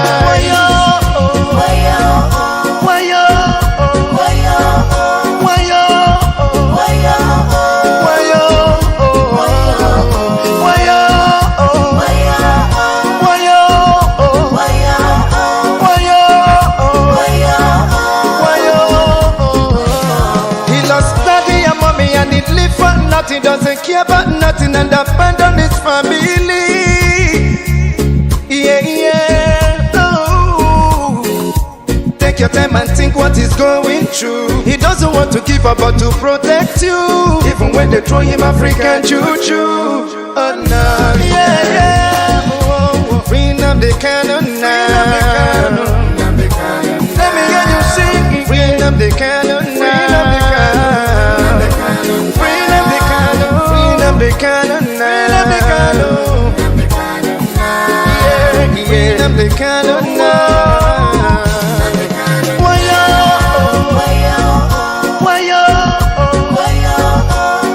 He doesn't care about nothing and abandon his family. Yeah, yeah, oh. Take your time and think what he's going through. He doesn't want to give up but to protect you. Even when they throw him African juju. Oh no, yeah, yeah. Oh, bring up the cannon now. Let me hear you sing. Bring up the cannon now. The cannon now. The cannon. Yeah, yeah. The cannon now. Why yo? Why yo? Why yo? Why yo?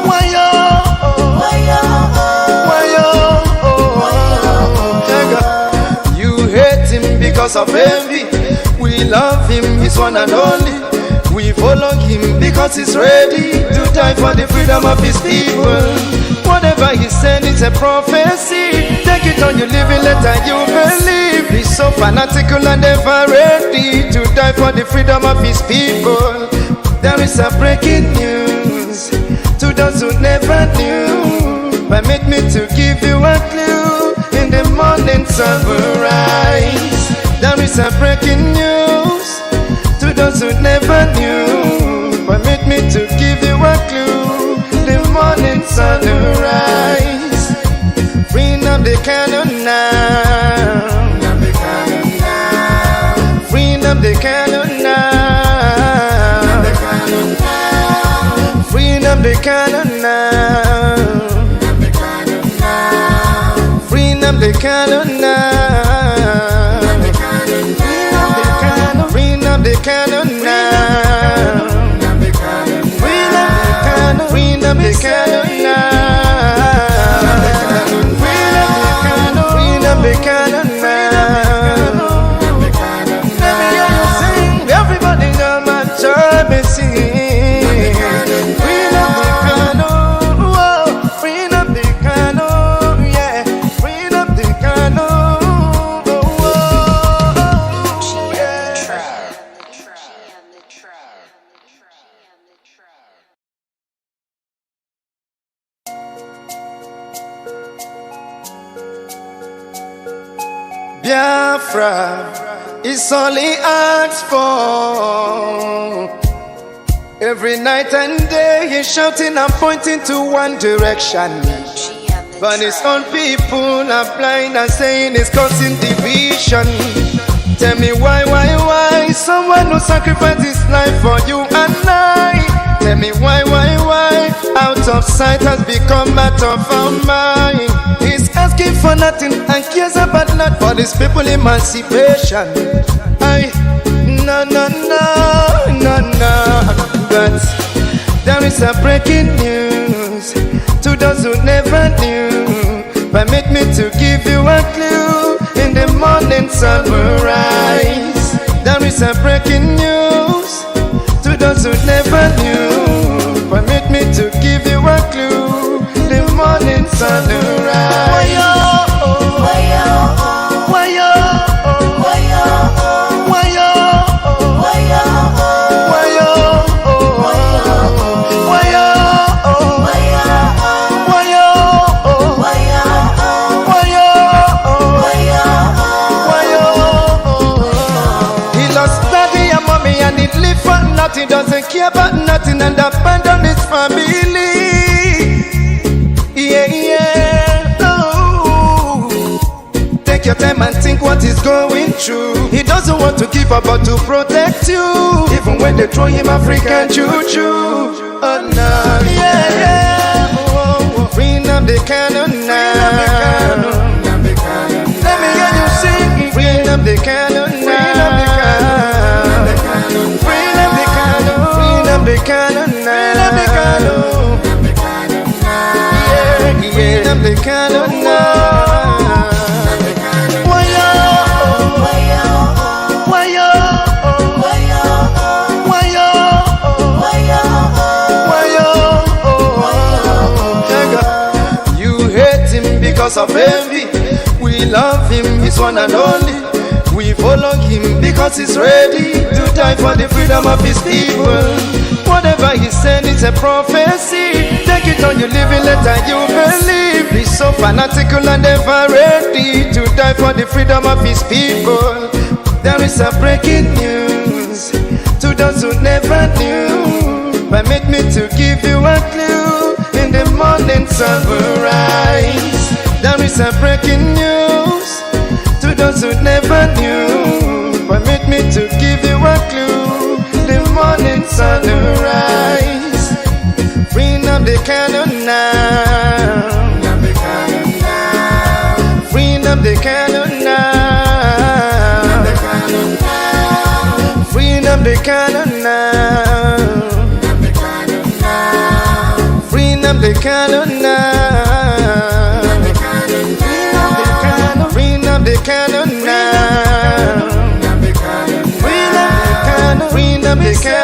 Why yo? Why yo? You hate him because of envy. We love him, he's one and only. We follow him because he's ready to die for the freedom of his people. Whatever he said is a prophecy. Take it on, you live it, let you believe. He's so fanatical and ever ready to die for the freedom of his people. There is a breaking news to those who never knew. Permit me to give you a clue. In the morning sun will rise. There is a breaking news to those who never knew. Permit me to give you a clue. The morning sun will rise. Bring up the cannon now. Bring up the cannon now. Bring up the cannon now. Bring up the cannon now. Bring up the cannon now. Bring up the cannon now. Bring up the cannon now. Let me hear you sing. Everybody know my job is singing. Bring up the cannon, whoa. Bring up the cannon, yeah. Bring up the cannon, whoa. Yeah. Biafra is only asked for. Every night and day he's shouting and pointing to one direction. But his own people are blind and saying it's causing division. Tell me why someone who sacrificed his life for you and I. Tell me why out of sight has become out of our mind. He's asking for nothing and cares about not for his people emancipation. No. But there is a breaking news to those who never knew. Permit me to give you a clue. In the morning sun will rise. There is a breaking news to those who never knew. Permit me to give you a clue. The morning sun will rise. Why yo? Why yo? Why yo? Why yo? Why yo? Why yo? Why yo? Why yo? Why yo? Why yo? He lost daddy and mommy and he lived for nothing. Doesn't care about nothing and abandon his family. Yeah, yeah, oh. Take your time and think what he's going through. He doesn't want to give up but to protect you. Even when they throw him African juju. Oh no, yeah, yeah. Oh, bring up the cannon now. Let me hear you sing. Bring up the cannon now. Bring up the one and only. We follow him because he's ready to die for the freedom of his people. Whatever he said is a prophecy. Take it on, you live it, let you believe. He's so fanatical and ever ready to die for the freedom of his people. There is a breaking news to those who never knew. Permit me to give you a clue. In the morning sun will rise. There is a breaking news to those who never knew. Permit me to give you a clue. The morning sun will rise. Freedom the cannon now. Freedom the cannon now. Freedom the cannon now. Freedom the cannon now. Freedom the cannon now. Freedom the cannon.